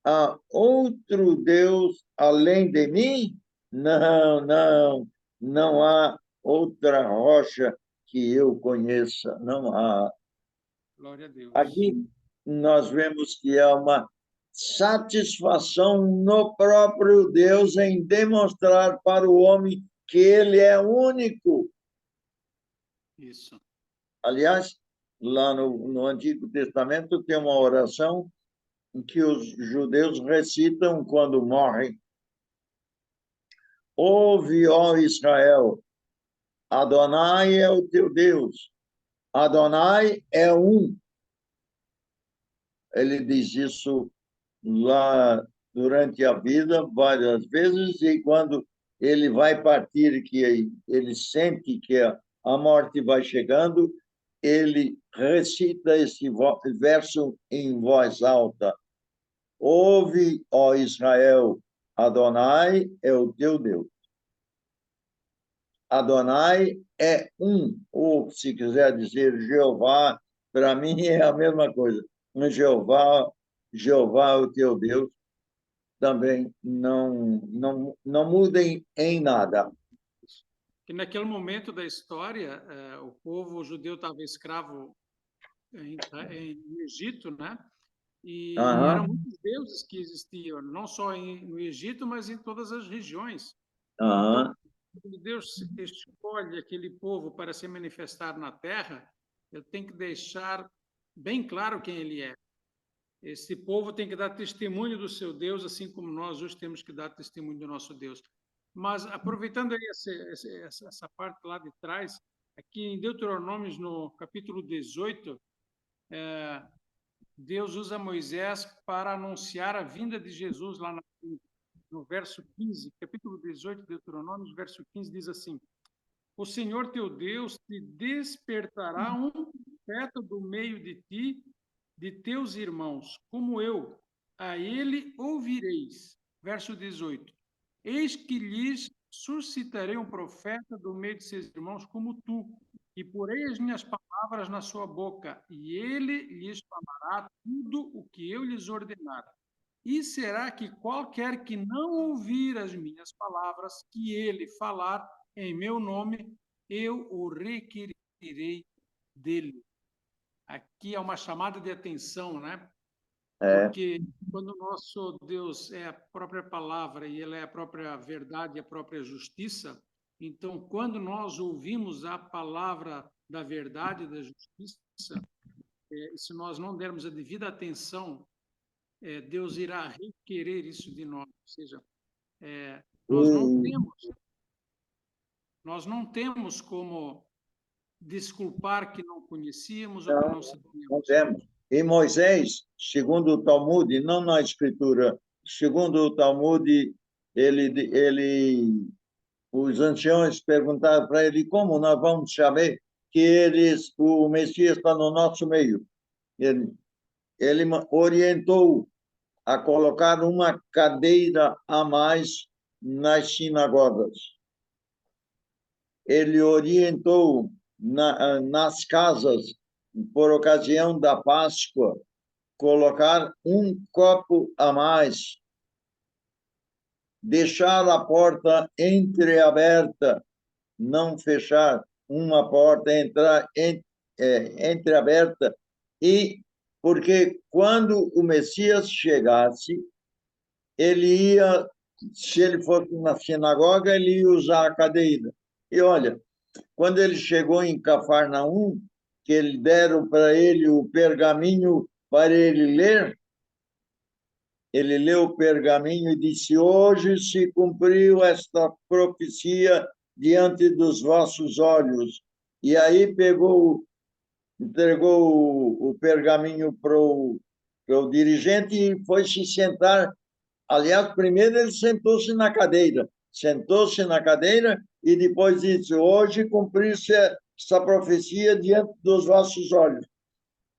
Há outro Deus além de mim? Não, não, não há outra rocha que eu conheça, não há. Glória a Deus. Aqui nós vemos que é uma satisfação no próprio Deus em demonstrar para o homem que ele é único. Isso. Aliás, lá no Antigo Testamento tem uma oração que os judeus recitam quando morrem. Ouve, ó Israel, Adonai é o teu Deus. Adonai é um. Ele diz isso lá durante a vida várias vezes, e quando ele vai partir, que ele sente que a morte vai chegando, ele recita esse verso em voz alta. Ouve, ó Israel, Adonai é o teu Deus. Adonai é um, ou se quiser dizer Jeová, para mim é a mesma coisa. Jeová, Jeová é o teu Deus, também não mudem em nada. Que naquele momento da história, o povo judeu estava escravo no Egito, né? E eram Aham, muitos deuses que existiam, não só no Egito, mas em todas as regiões. Então, aham, quando Deus escolhe aquele povo para se manifestar na terra, ele tem que deixar bem claro quem ele é. Esse povo tem que dar testemunho do seu Deus, assim como nós hoje temos que dar testemunho do nosso Deus. Mas, aproveitando aí essa parte lá de trás, aqui em Deuteronômios, no capítulo 18, Deus usa Moisés para anunciar a vinda de Jesus lá no verso 15, capítulo 18 de Deuteronômio, verso 15, diz assim: o Senhor teu Deus te despertará um profeta do meio de ti, de teus irmãos, como eu. A ele ouvireis. Verso 18. Eis que lhes suscitarei um profeta do meio de seus irmãos, como tu, e porei as minhas palavras na sua boca, e ele lhes falará tudo o que eu lhes ordenar. E será que qualquer que não ouvir as minhas palavras, que ele falar em meu nome, eu o requerirei dele. aqui é uma chamada de atenção, né? É, Porque quando o nosso Deus é a própria palavra e ele é a própria verdade e a própria justiça, então quando nós ouvimos a palavra da verdade e da justiça, e se nós não dermos a devida atenção, Deus irá requerer isso de nós. Ou seja, nós não e temos, nós não temos como desculpar que não conhecíamos ou que não, não não sabíamos. temos. E Moisés, segundo o Talmud, não na Escritura, segundo o Talmud, os anciões perguntaram para ele como nós vamos saber que o Messias está no nosso meio. Ele, ele orientou a colocar uma cadeira a mais nas sinagogas. Ele orientou nas casas, por ocasião da Páscoa, colocar um copo a mais, deixar a porta entreaberta, não fechar uma porta, entrar entreaberta, e porque quando o Messias chegasse, ele ia, se ele fosse na sinagoga, ele ia usar a cadeira. E olha, quando ele chegou em Cafarnaum, que eles deram para ele o pergaminho para ele ler, ele leu o pergaminho e disse: Hoje se cumpriu esta profecia diante dos vossos olhos. E aí entregou o pergaminho para o dirigente e foi se sentar. Aliás, primeiro ele sentou-se na cadeira e depois disse: Hoje cumpriu-se essa profecia diante dos vossos olhos.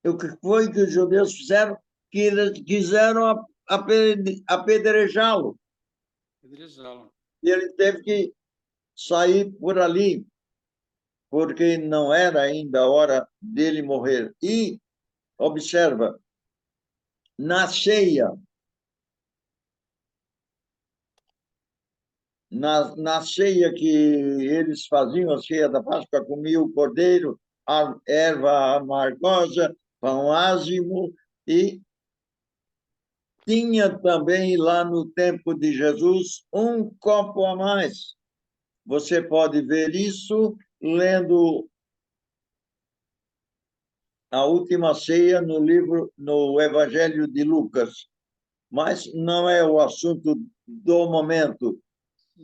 O que foi que os judeus fizeram? Que eles quiseram apedrejá-lo. E ele teve que sair por ali, porque não era ainda a hora dele morrer. E, observa, na ceia, na ceia que eles faziam, a ceia da Páscoa, comiam o cordeiro, a erva amargosa, pão ázimo, e tinha também lá no tempo de Jesus um copo a mais. Você pode ver isso lendo a última ceia no Evangelho de Lucas, mas não é o assunto do momento.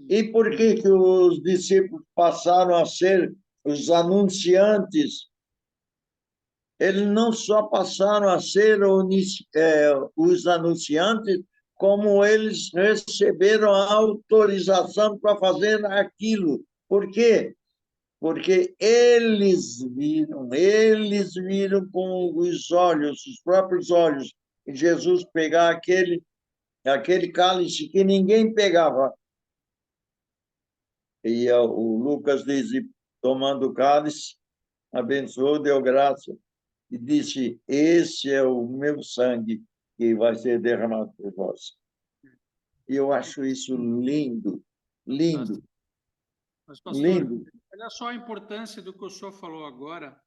E por que os discípulos passaram a ser os anunciantes? Eles não só passaram a ser os anunciantes, como eles receberam a autorização para fazer aquilo. Por quê? Porque eles viram com os olhos, os próprios olhos, Jesus pegar aquele cálice que ninguém pegava. E o Lucas diz, tomando o cálice, abençoou, deu graça e disse: Esse é o meu sangue que vai ser derramado por vós. E eu acho isso lindo, lindo, Mas, pastor, lindo. olha só a importância do que o senhor falou agora.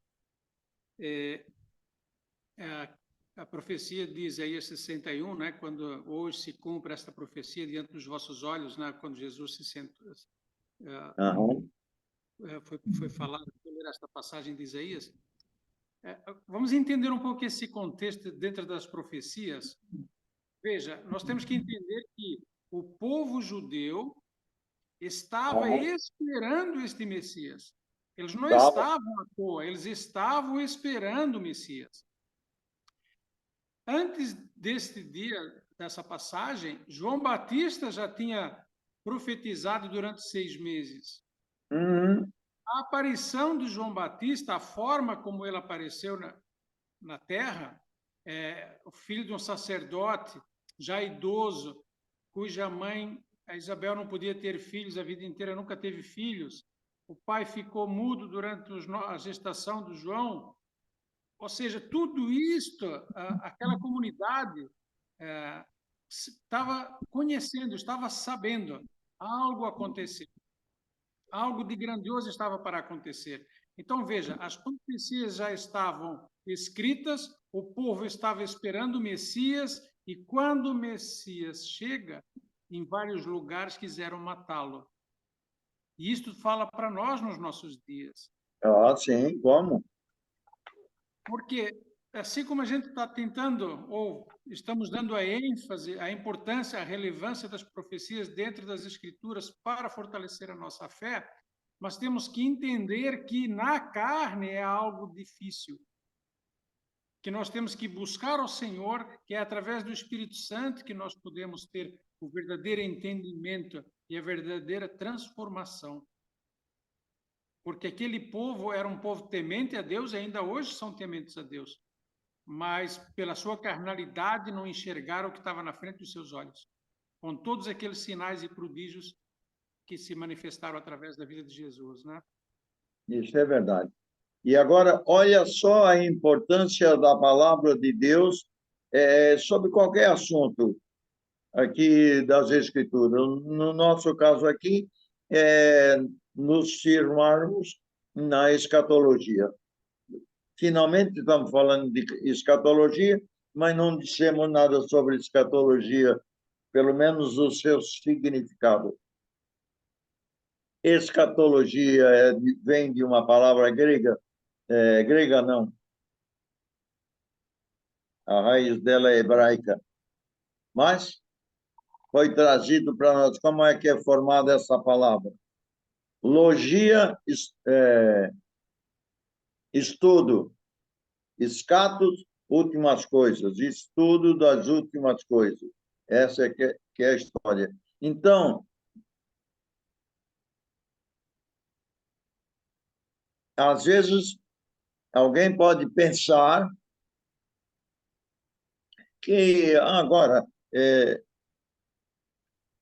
A profecia de Isaías 61, né, quando hoje se cumpre esta profecia diante dos vossos olhos, né, quando Jesus se sentou, Uhum. foi falado, ler esta passagem de Isaías. Vamos entender um pouco esse contexto dentro das profecias. Veja, nós temos que entender que o povo judeu estava esperando este Messias. Eles não estavam à toa, eles estavam esperando o Messias. Antes deste dia, dessa passagem, João Batista já tinha profetizado durante 6 meses. Uhum. A aparição de João Batista, a forma como ele apareceu na terra, o filho de um sacerdote já idoso, cuja mãe, a Isabel, não podia ter filhos a vida inteira, nunca teve filhos. O pai ficou mudo durante a gestação do João. Ou seja, tudo isto, aquela comunidade estava conhecendo, estava sabendo, algo aconteceu. Algo de grandioso estava para acontecer. Então, veja, as profecias já estavam escritas, o povo estava esperando o Messias, e quando o Messias chega, em vários lugares quiseram matá-lo. E isto fala para nós nos nossos dias. Ah, sim, como? Porque, assim como a gente está tentando, ou estamos dando a ênfase, a importância, a relevância das profecias dentro das Escrituras para fortalecer a nossa fé, mas temos que entender que na carne é algo difícil. Que nós temos que buscar ao Senhor, que é através do Espírito Santo que nós podemos ter o verdadeiro entendimento e a verdadeira transformação. Porque aquele povo era um povo temente a Deus e ainda hoje são tementes a Deus, mas pela sua carnalidade não enxergaram o que estava na frente dos seus olhos, com todos aqueles sinais e prodígios que se manifestaram através da vida de Jesus, né? Isso é verdade. E agora, olha só a importância da palavra de Deus sobre qualquer assunto aqui das Escrituras. No nosso caso aqui, nos firmarmos na escatologia. Finalmente estamos falando de escatologia, mas não dissemos nada sobre escatologia, pelo menos o seu significado. Escatologia vem de uma palavra grega, grega não, a raiz dela é hebraica, mas foi trazido para nós. Como é que é formada essa palavra? Logia, estudo, escatos, últimas coisas, estudo das últimas coisas. Essa que é a história. Então, às vezes, alguém pode pensar que agora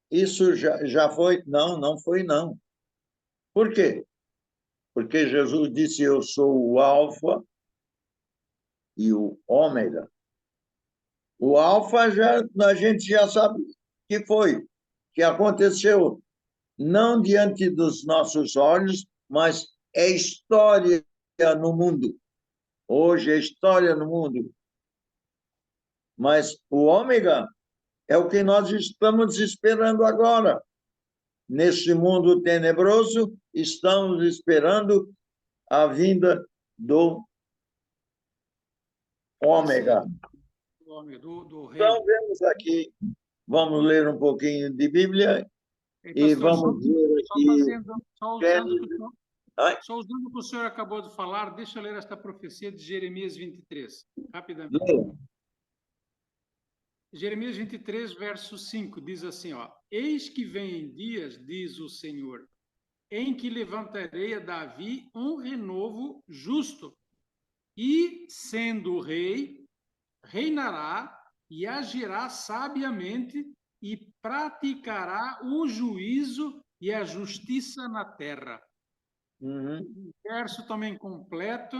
isso já foi. Não, não foi, não. Por quê? Porque Jesus disse: eu sou o Alfa e o Ômega. O Alfa a gente já sabe que foi, que aconteceu, não diante dos nossos olhos, mas é história no mundo. Hoje é história no mundo. Mas o Ômega é o que nós estamos esperando agora. Nesse mundo tenebroso, estamos esperando a vinda do Ômega. Do rei. Então, vemos aqui, vamos ler um pouquinho de Bíblia e pastor, vamos ver aqui. Só usando o que o senhor acabou de falar, deixa eu ler esta profecia de Jeremias 23, rapidamente. Leia. Jeremias 23, verso 5, diz assim, ó: eis que vem dias, diz o Senhor, em que levantarei a Davi um renovo justo, e, sendo rei, reinará e agirá sabiamente e praticará o juízo e a justiça na terra. Um verso também completo,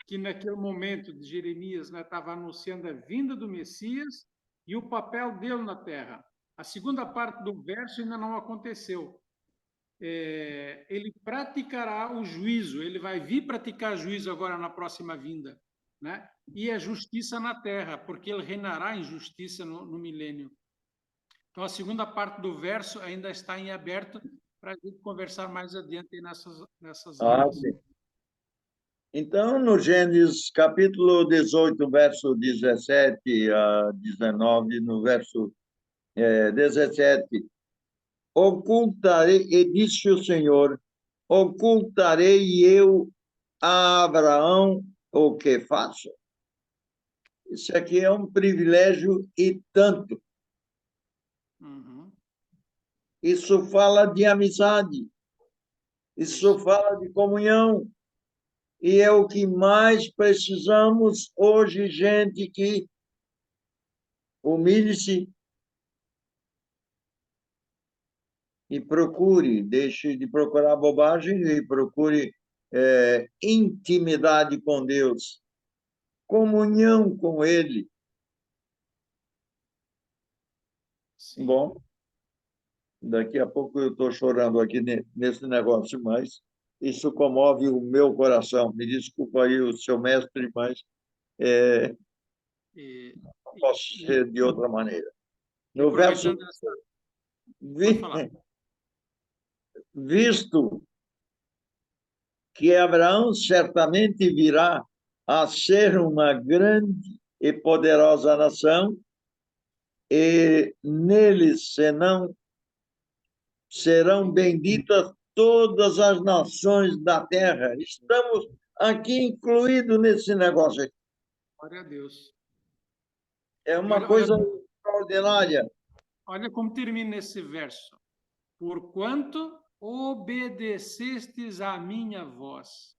que naquele momento de Jeremias estava anunciando a vinda do Messias e o papel dele na terra. A segunda parte do verso ainda não aconteceu. Ele praticará o juízo, ele vai vir praticar juízo agora na próxima vinda, né? E a justiça na terra, porque ele reinará em justiça no milênio. Então, a segunda parte do verso ainda está em aberto para a gente conversar mais adiante nessas aulas. Sim. Então, no Gênesis, capítulo 18, verso 17 a 19, no verso 17, ocultarei, e disse o Senhor, ocultarei eu a Abraão o que faço? Isso aqui é um privilégio e tanto. Isso fala de amizade, isso fala de comunhão, e é o que mais precisamos hoje, gente que humilhe-se e procure, deixe de procurar bobagem e procure intimidade com Deus, comunhão com Ele. Sim. Bom, daqui a pouco eu estou chorando aqui nesse negócio, mas isso comove o meu coração. Me desculpa aí o seu mestre, mas E, Não posso ser de outra maneira. No verso aproveitando essa... Pode falar. visto que Abraão certamente virá a ser uma grande e poderosa nação, e neles serão benditas todas as nações da terra. Estamos aqui incluídos nesse negócio aqui. Glória a Deus. É uma Olha, coisa extraordinária. olha como termina esse verso. Porquanto obedecestes à minha voz.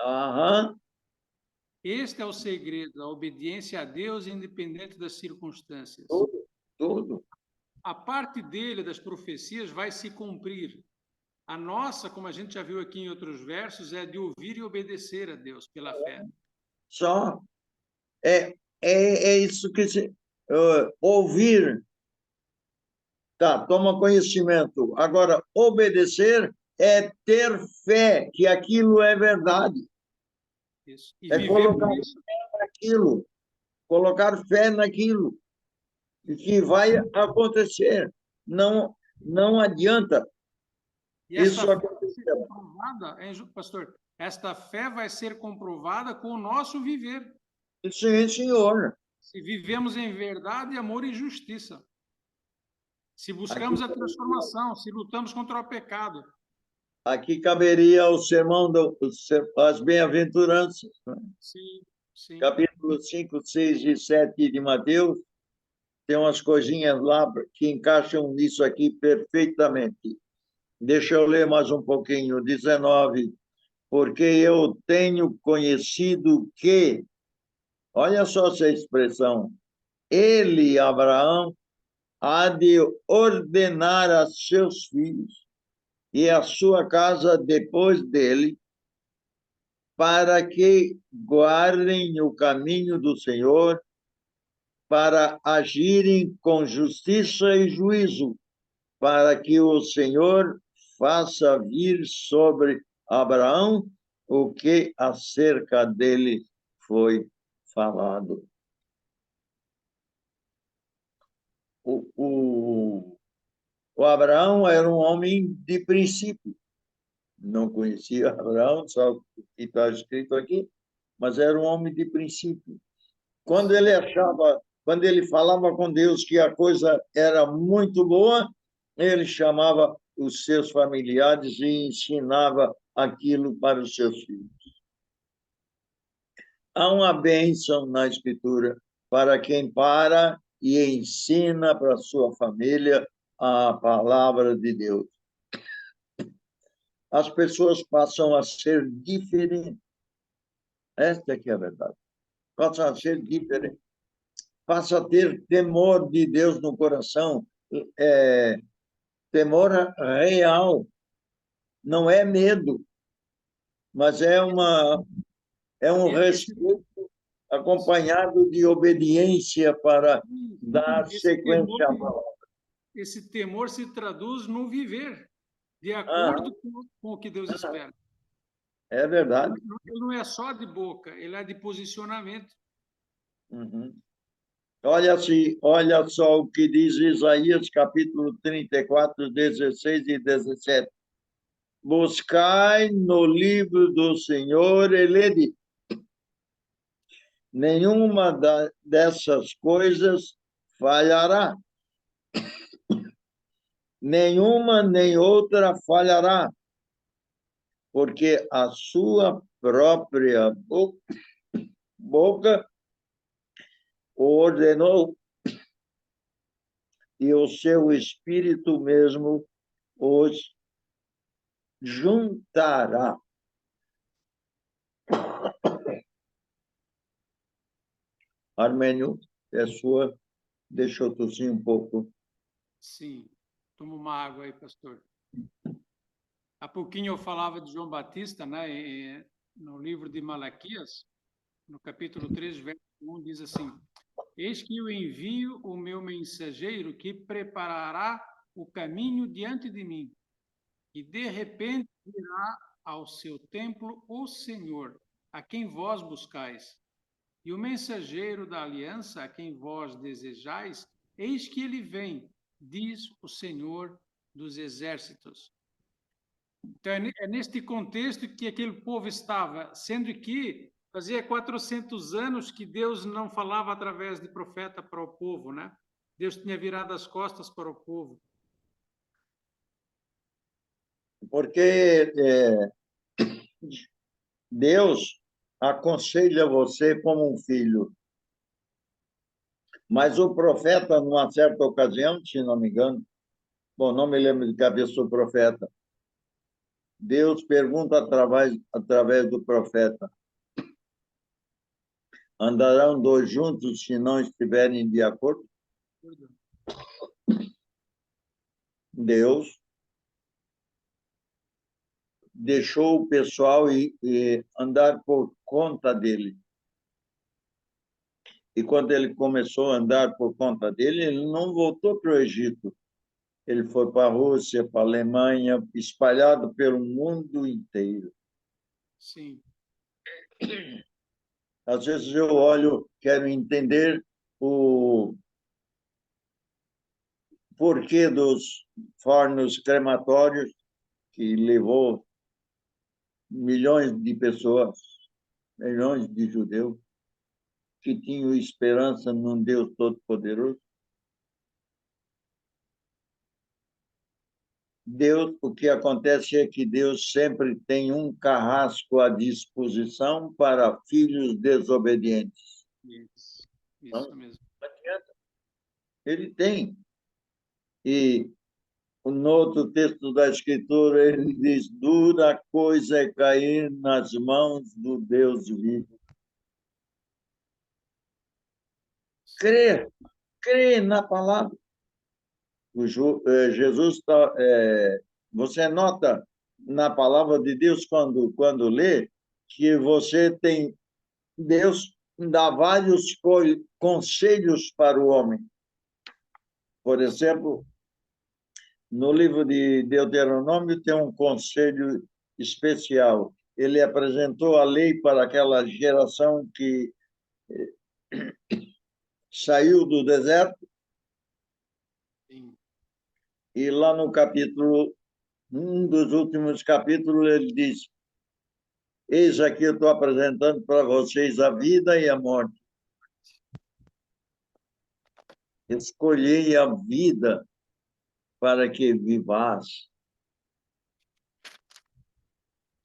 Aham. Este é o segredo, a obediência a Deus, independente das circunstâncias. Tudo. A parte dele, das profecias, vai se cumprir. A nossa, como a gente já viu aqui em outros versos, é de ouvir e obedecer a Deus pela fé. Só é isso que se ouvir, tá, toma conhecimento. Agora, obedecer é ter fé que aquilo é verdade. Isso. E É viver por colocar isso. fé naquilo, colocar fé naquilo, e que vai acontecer. Não adianta E esta isso fé vai ser acontecer. comprovada, hein, pastor? Esta fé vai ser comprovada com o nosso viver. Sim, senhor. Se vivemos em verdade, amor e justiça. Se buscamos a Aqui, transformação, se lutamos contra o pecado. aqui caberia o sermão das bem-aventuranças, né? Sim, sim. Capítulo 5, 6 e 7 de Mateus. Tem umas coisinhas lá que encaixam nisso aqui perfeitamente. Deixa eu ler mais um pouquinho. 19. Porque eu tenho conhecido que, olha só essa expressão, ele, Abraão, há de ordenar a seus filhos e a sua casa depois dele, para que guardem o caminho do Senhor, para agirem com justiça e juízo, para que o Senhor faça vir sobre Abraão o que acerca dele foi falado. O Abraão era um homem de princípio. Não conhecia Abraão, só o que está escrito aqui, mas era um homem de princípio. Quando ele falava com Deus que a coisa era muito boa, ele chamava os seus familiares e ensinava aquilo para os seus filhos. Há uma bênção na Escritura para quem para e ensina para a sua família a palavra de Deus. As pessoas passam a ser diferentes. Esta que é a verdade. Passam a ser diferentes. Passa a ter temor de Deus no coração, temor real. Não é medo, mas é um Esse, respeito acompanhado de obediência para dar esse sequência à temor, palavra. esse temor se traduz no viver, de Ah, acordo com o que Deus espera. é verdade. Ele não é só de boca, ele é de posicionamento. Uhum. Olha só o que diz Isaías, capítulo 34, 16 e 17. Buscai no livro do Senhor e lede. Nenhuma dessas coisas falhará. Nenhuma nem outra falhará, porque a sua própria boca o ordenou e o seu espírito mesmo os juntará. Armênio, é sua. Deixa eu tossir um pouco. Sim. Toma uma água aí, pastor. Há pouquinho eu falava de João Batista, né? No livro de Malaquias, no capítulo 3, verso 1, diz assim: Eis que eu envio o meu mensageiro que preparará o caminho diante de mim. E de repente virá ao seu templo o Senhor, a quem vós buscais. E o mensageiro da aliança, a quem vós desejais, eis que ele vem, diz o Senhor dos Exércitos. Então, é neste contexto que aquele povo estava, sendo que fazia 400 anos que Deus não falava através de profeta para o povo, né? Deus tinha virado as costas para o povo. Porque Deus aconselha você como um filho. Mas o profeta, numa certa ocasião, se não me engano, bom, não me lembro de cabeça o profeta, Deus pergunta através do profeta: andarão dois juntos se não estiverem de acordo? Deus deixou o pessoal e andar por conta dele. E quando ele começou a andar por conta dele, ele não voltou para o Egito. Ele foi para a Rússia, para a Alemanha, espalhado pelo mundo inteiro. Sim. Às vezes eu olho, quero entender o porquê dos fornos crematórios, que levou milhões de pessoas, milhões de judeus, que tinham esperança num Deus Todo-Poderoso. Deus, o que acontece é que Deus sempre tem um carrasco à disposição para filhos desobedientes. Isso Então, mesmo. não adianta. Ele tem. E no outro texto da Escritura, ele diz: dura coisa é cair nas mãos do Deus vivo. Crê na palavra. Jesus, você nota na palavra de Deus, quando lê, que você tem, Deus dá vários conselhos para o homem. Por exemplo, no livro de Deuteronômio tem um conselho especial. Ele apresentou a lei para aquela geração que saiu do deserto. Sim. E lá no capítulo, um dos últimos capítulos, ele diz: eis aqui eu estou apresentando para vocês a vida e a morte. Escolhei a vida para que vivas.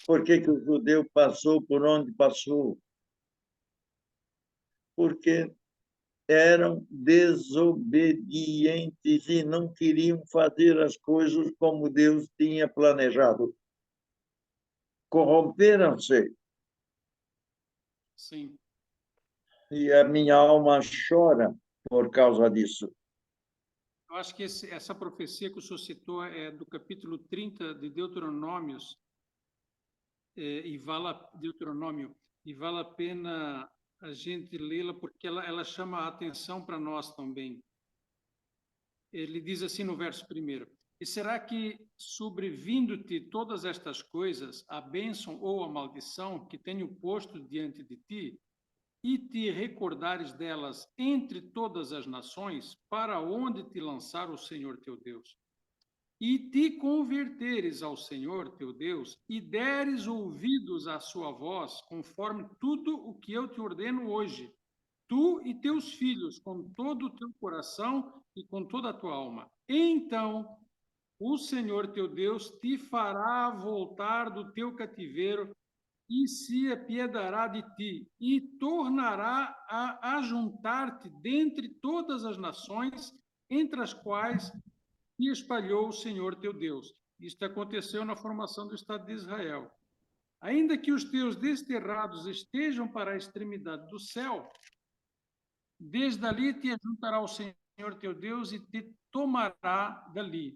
Por que o judeu passou por onde passou? Porque eram desobedientes e não queriam fazer as coisas como Deus tinha planejado. Corromperam-se. Sim. E a minha alma chora por causa disso. Eu acho que essa profecia que o senhor citou é do capítulo 30 de Deuteronômio, e vale a pena a gente lê-la, porque ela chama a atenção para nós também. Ele diz assim no verso 1: e será que, sobrevindo-te todas estas coisas, a bênção ou a maldição que tenho posto diante de ti, e te recordares delas entre todas as nações, para onde te lançar o Senhor teu Deus, e te converteres ao Senhor teu Deus, e deres ouvidos à sua voz, conforme tudo o que eu te ordeno hoje, tu e teus filhos, com todo o teu coração e com toda a tua alma. Então o Senhor teu Deus te fará voltar do teu cativeiro e se apiedará de ti, e tornará a ajuntar-te dentre todas as nações entre as quais te espalhou o Senhor teu Deus. Isto aconteceu na formação do Estado de Israel. Ainda que os teus desterrados estejam para a extremidade do céu, desde ali te ajuntará o Senhor teu Deus e te tomará dali.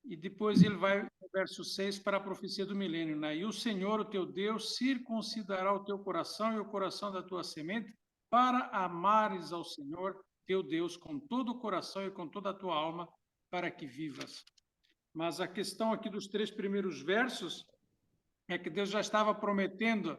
E depois ele vai no verso 6 para a profecia do milênio, né? E o Senhor, o teu Deus, circuncidará o teu coração e o coração da tua semente, para amares ao Senhor, teu Deus, com todo o coração e com toda a tua alma, para que vivas. Mas a questão aqui dos 3 primeiros versos é que Deus já estava prometendo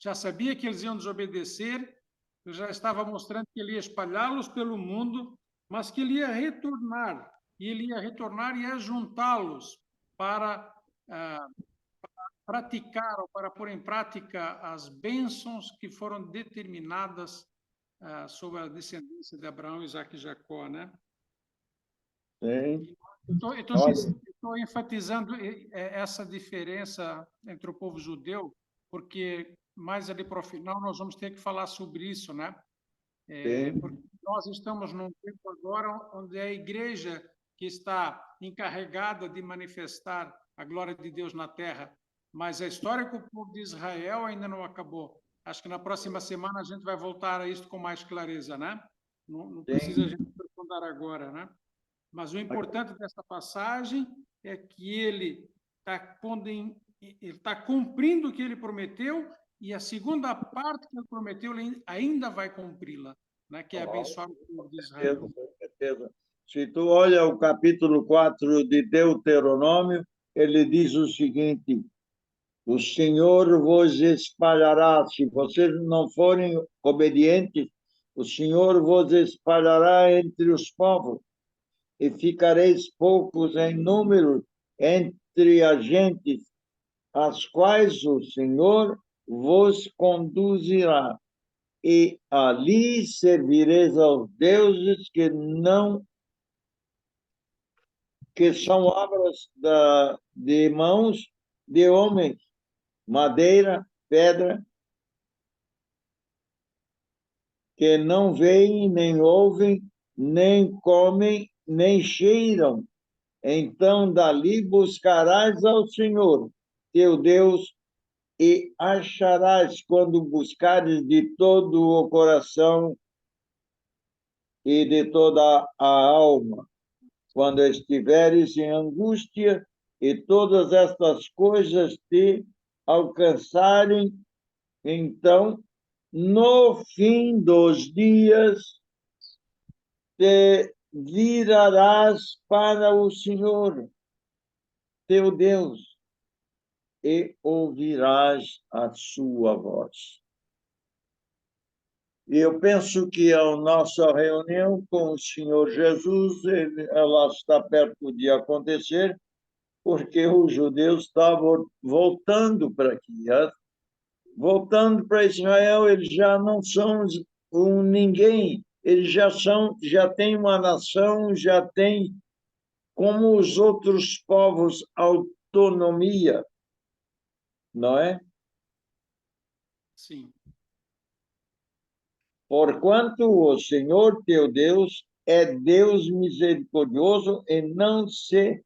já sabia que eles iam desobedecer, Deus já estava mostrando que ele ia espalhá-los pelo mundo, mas que ele ia retornar, e ele ia retornar e ia juntá-los para praticar ou para pôr em prática as bênçãos que foram determinadas sobre a descendência de Abraão, Isaque e Jacó, né? Sim. Estou enfatizando essa diferença entre o povo judeu, porque mais ali para o final nós vamos ter que falar sobre isso, né? Porque nós estamos num tempo agora onde é a igreja que está encarregada de manifestar a glória de Deus na terra, mas a história com o povo de Israel ainda não acabou. Acho que na próxima semana a gente vai voltar a isso com mais clareza, né? Não precisa a gente aprofundar agora, né? Mas o importante dessa passagem é que ele está cumprindo o que ele prometeu, e a segunda parte que ele prometeu, ele ainda vai cumpri-la, né? Que é abençoar o povo de Israel. Com certeza. Se tu olha o capítulo 4 de Deuteronômio, ele diz o seguinte: o Senhor vos espalhará, se vocês não forem obedientes, o Senhor vos espalhará entre os povos, e ficareis poucos em número entre as gentes, as quais o Senhor vos conduzirá. E ali servireis aos deuses que são obras de mãos de homens, madeira, pedra, que não veem, nem ouvem, nem comem, nem cheiram. Então dali buscarás ao Senhor, teu Deus, e acharás quando buscares de todo o coração e de toda a alma, quando estiveres em angústia e todas estas coisas te alcançarem, então, no fim dos dias, te virarás para o Senhor, teu Deus, e ouvirás a sua voz. E eu penso que a nossa reunião com o Senhor Jesus, ela está perto de acontecer, porque os judeus estavam voltando para aqui. Voltando para Israel, eles já não são um ninguém, eles já têm uma nação, já têm, como os outros povos, autonomia, não é? Sim. Porquanto o Senhor teu Deus é Deus misericordioso e não se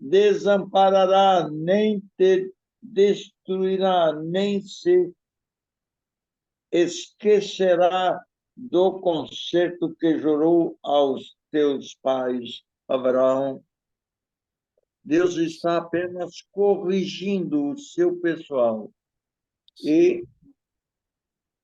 desamparará, nem te destruirá, nem se esquecerá do concerto que jurou aos teus pais, Abraão. Deus está apenas corrigindo o seu pessoal. E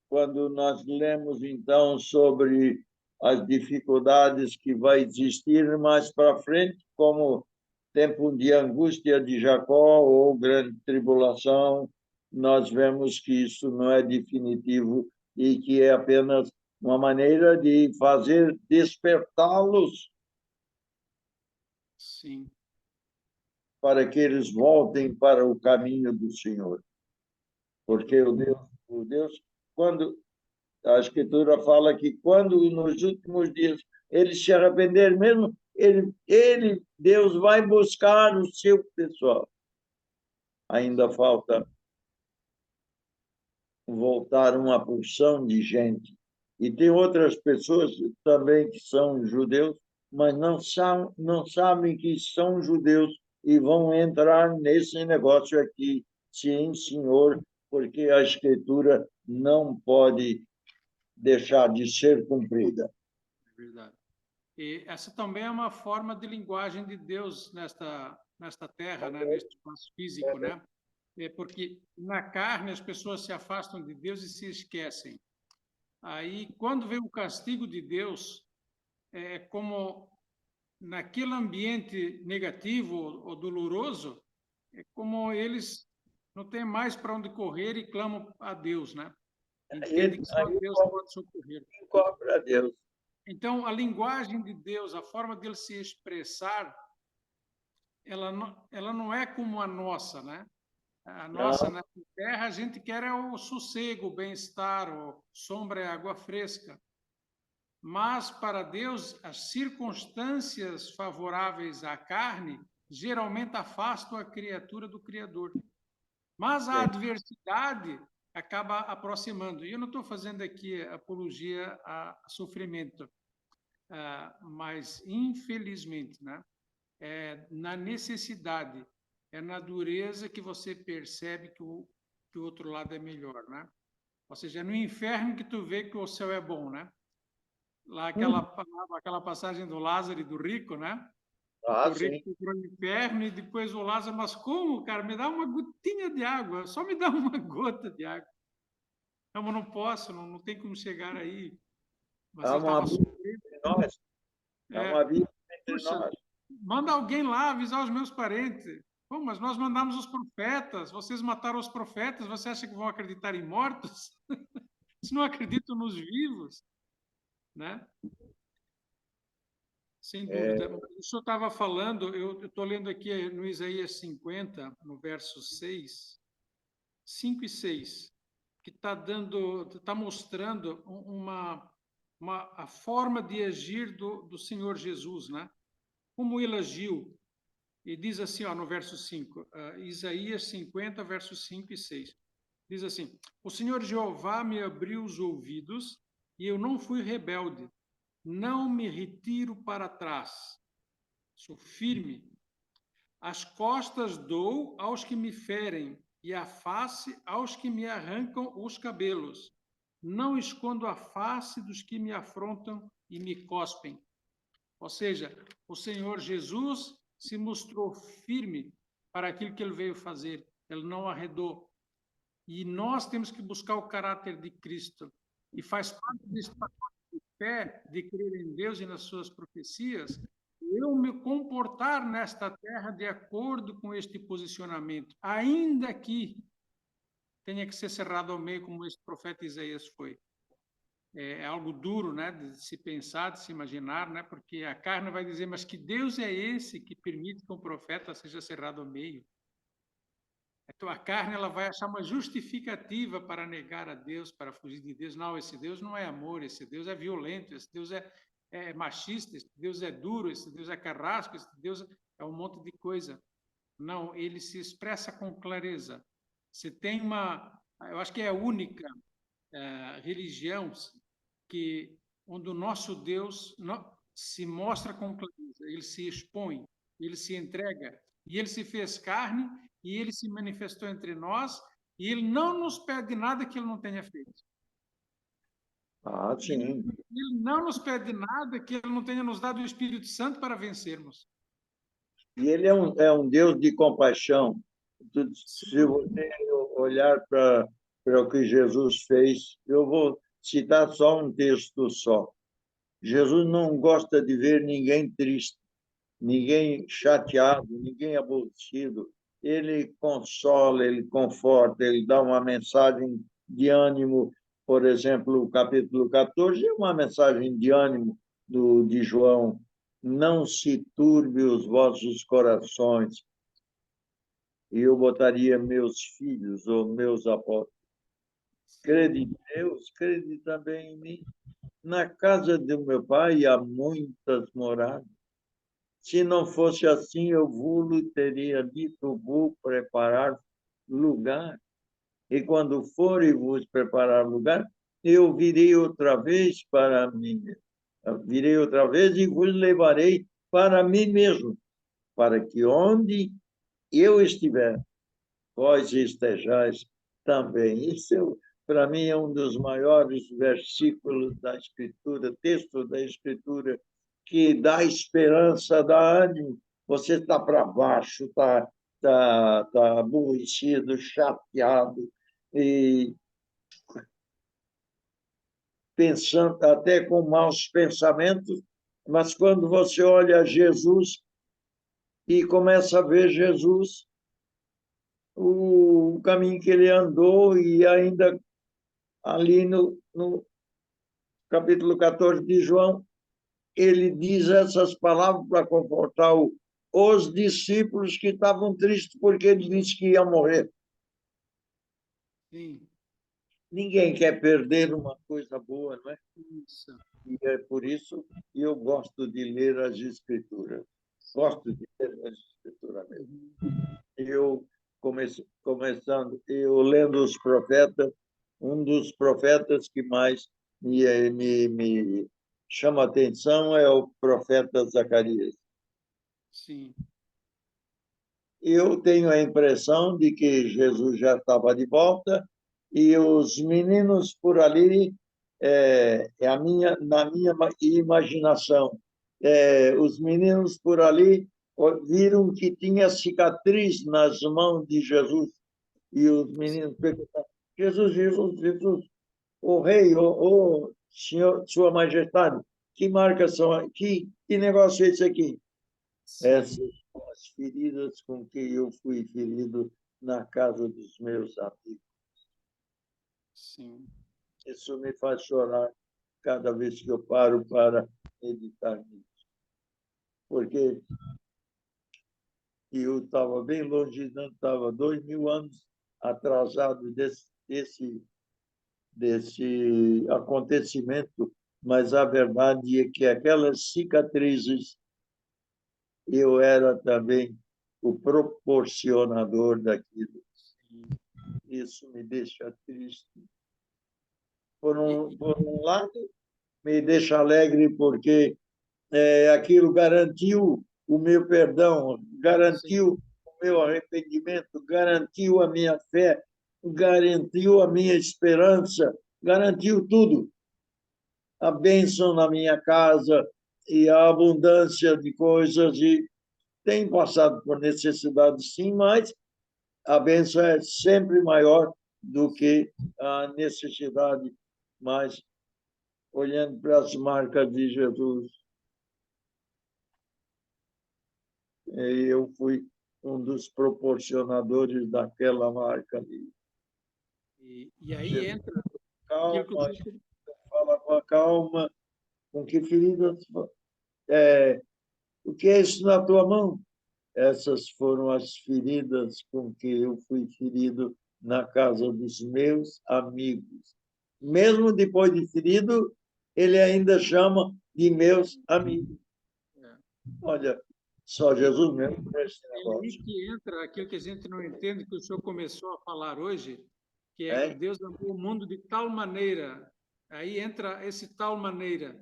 quando nós lemos, então, sobre as dificuldades que vai existir mais para frente, como tempo de angústia de Jacó ou grande tribulação, nós vemos que isso não é definitivo e que é apenas uma maneira de fazer despertá-los Sim. para que eles voltem para o caminho do Senhor. Porque o Deus, quando a Escritura fala que quando nos últimos dias eles se arrependerem mesmo, Deus vai buscar o seu pessoal. Ainda falta voltar uma porção de gente. E tem outras pessoas também que são judeus, mas não sabem que são judeus e vão entrar nesse negócio aqui. Sim, senhor, porque a Escritura não pode deixar de ser cumprida. É verdade. E essa também é uma forma de linguagem de Deus nesta terra, né? Neste espaço físico, né? Porque na carne as pessoas se afastam de Deus e se esquecem. Aí, quando vem o castigo de Deus, é como naquele ambiente negativo ou doloroso, é como eles não tem mais para onde correr e clama a Deus, né? Entende Aí, que só aí Deus pode socorrer. corre para Deus. Então, a linguagem de Deus, a forma dele se expressar, ela não é como a nossa, né? A nossa, Não, na terra, a gente quer é o sossego, o bem-estar, o sombra e água fresca. Mas, para Deus, as circunstâncias favoráveis à carne geralmente afastam a criatura do Criador. Mas a sim. adversidade acaba aproximando. E eu não estou fazendo aqui apologia a sofrimento, mas, infelizmente, né, é na necessidade, é na dureza que você percebe que o outro lado é melhor, né? Ou seja, é no inferno que tu vê que o céu é bom, né? Lá aquela passagem do Lázaro e do rico, né? Que Ah, o rico sim. foi para o inferno e depois o Lázaro, mas como, cara? Me dá uma gotinha de água, só me dá uma gota de água. Não, mas não posso, não tem como chegar aí. Mas Há ele um estava abismo sofrendo. entre nós. Há um É, abismo entre puxa, nós. manda alguém lá avisar os meus parentes. Pô, mas nós mandamos os profetas, vocês mataram os profetas, você acha que vão acreditar em mortos? Se não acreditam nos vivos, né? Sem dúvida. O senhor estava falando, eu estou lendo aqui no Isaías 50, no verso 6, 5 e 6, que está mostrando a forma de agir do Senhor Jesus, né? Como ele agiu. E diz assim, ó, no verso 5, Isaías 50, versos 5 e 6. Diz assim: O Senhor Jeová me abriu os ouvidos e eu não fui rebelde. Não me retiro para trás. Sou firme. As costas dou aos que me ferem e a face aos que me arrancam os cabelos. Não escondo a face dos que me afrontam e me cospem. Ou seja, o Senhor Jesus se mostrou firme para aquilo que ele veio fazer. Ele não arredou. E nós temos que buscar o caráter de Cristo. E faz parte desse pacote de fé, de crer em Deus e nas suas profecias, eu me comportar nesta terra de acordo com este posicionamento, ainda que tenha que ser cerrado ao meio, como esse profeta Isaías foi. É algo duro, né, de se pensar, de se imaginar, né, porque a carne vai dizer, mas que Deus é esse que permite que um profeta seja cerrado ao meio? Então a carne ela vai achar uma justificativa para negar a Deus, para fugir de Deus. Não, esse Deus não é amor, esse Deus é violento, esse Deus é machista, esse Deus é duro, esse Deus é carrasco, esse Deus é um monte de coisa. Não, ele se expressa com clareza. Você tem eu acho que é a única religião que onde o nosso Deus se mostra com clareza, ele se expõe, ele se entrega, e ele se fez carne, e ele se manifestou entre nós, e ele não nos pede nada que ele não tenha feito. Ah, sim. Ele não nos pede nada que ele não tenha nos dado o Espírito Santo para vencermos. E ele é um Deus de compaixão. Se você olhar para o que Jesus fez, eu vou citar só um texto só. Jesus não gosta de ver ninguém triste, ninguém chateado, ninguém aborrecido. Ele consola, ele conforta, ele dá uma mensagem de ânimo. Por exemplo, o capítulo 14 é uma mensagem de ânimo de João. Não se turbe os vossos corações. E eu botaria meus filhos ou meus apóstolos. Crede em Deus, crede também em mim. Na casa do meu pai há muitas moradas. Se não fosse assim, eu vos teria dito, vou preparar lugar. E quando for e vos preparar lugar, eu virei outra vez para mim. Virei outra vez e vos levarei para mim mesmo, para que onde eu estiver, vós estejais também. Isso, para mim, é um dos maiores versículos da Escritura, texto da Escritura, que dá esperança, dá ânimo. Você está para baixo, está aborrecido, chateado, e pensando até com maus pensamentos, mas quando você olha Jesus e começa a ver Jesus, o caminho que ele andou, e ainda ali no capítulo 14 de João, ele diz essas palavras para confortar os discípulos que estavam tristes porque ele disse que ia morrer. Sim, Ninguém quer perder uma coisa boa, não é? isso. E é por isso que eu gosto de ler as Escrituras. Gosto de ler as Escrituras mesmo. Eu, eu lendo os profetas, um dos profetas que mais me chama a atenção é o profeta Zacarias. Sim, Eu tenho a impressão de que Jesus já estava de volta e os meninos por ali, na minha imaginação, os meninos por ali viram que tinha cicatriz nas mãos de Jesus e os meninos perguntaram: Jesus, Jesus, Jesus, o rei, o senhor, sua majestade, que marcas são, que negócio é esse aqui? Essas sim, são as feridas com que eu fui ferido na casa dos meus amigos. sim. Isso me faz chorar cada vez que eu paro para meditar nisso. Porque eu estava bem longe, não estava 2000 anos atrasado desse acontecimento, mas a verdade é que aquelas cicatrizes, eu era também o proporcionador daquilo. Isso me deixa triste. Por um lado, me deixa alegre porque aquilo garantiu o meu perdão, Sim, garantiu o meu arrependimento, garantiu a minha fé, garantiu a minha esperança, garantiu tudo. A bênção na minha casa e a abundância de coisas. E tem passado por necessidade, sim, mas a bênção é sempre maior do que a necessidade. Mas, olhando para as marcas de Jesus, eu fui um dos proporcionadores daquela marca ali. e aí Jesus, entra aquilo que o calma, pastor, fala com a calma, com que feridas. O que é isso na tua mão? Essas foram as feridas com que eu fui ferido na casa dos meus amigos. Mesmo depois de ferido, ele ainda chama de meus amigos. é, Olha, só e Jesus mesmo para esse é aí negócio. que entra aquilo que a gente não entende, que o senhor começou a falar hoje, que é É? Deus amou o mundo de tal maneira, aí entra esse tal maneira.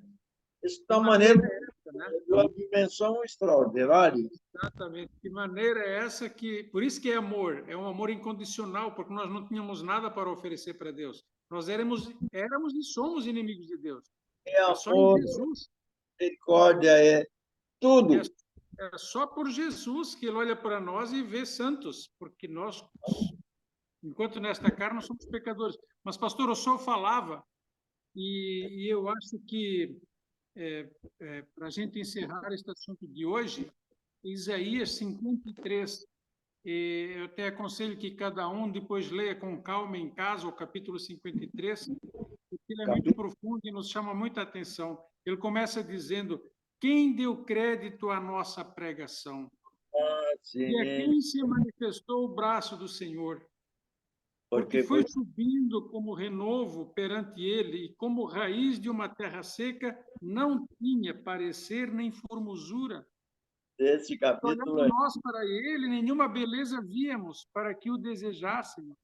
De Que tal maneira maneira, é essa, né? de uma dimensão extraordinária. Exatamente. Que maneira é essa que. Por isso que é amor, é um amor incondicional, porque nós não tínhamos nada para oferecer para Deus. Nós éramos e somos inimigos de Deus. É É só em amor, Jesus. misericórdia, é É, tudo. é só por Jesus que ele olha para nós e vê santos, porque nós, enquanto nesta carne, nós somos pecadores. Mas, pastor, o senhor falava, e eu acho que, para a gente encerrar este assunto de hoje, Isaías 53. Eu até aconselho que cada um depois leia com calma em casa o capítulo 53, porque ele é muito Capítulo profundo e nos chama muita atenção. Ele começa dizendo: quem deu crédito à nossa pregação? E a sim, quem se manifestou o braço do Senhor? Porque porque foi foi subindo como renovo perante ele, e como raiz de uma terra seca, não tinha parecer nem formosura. desse capítulo Olhando aí. nós para ele, nenhuma beleza víamos para que o desejássemos.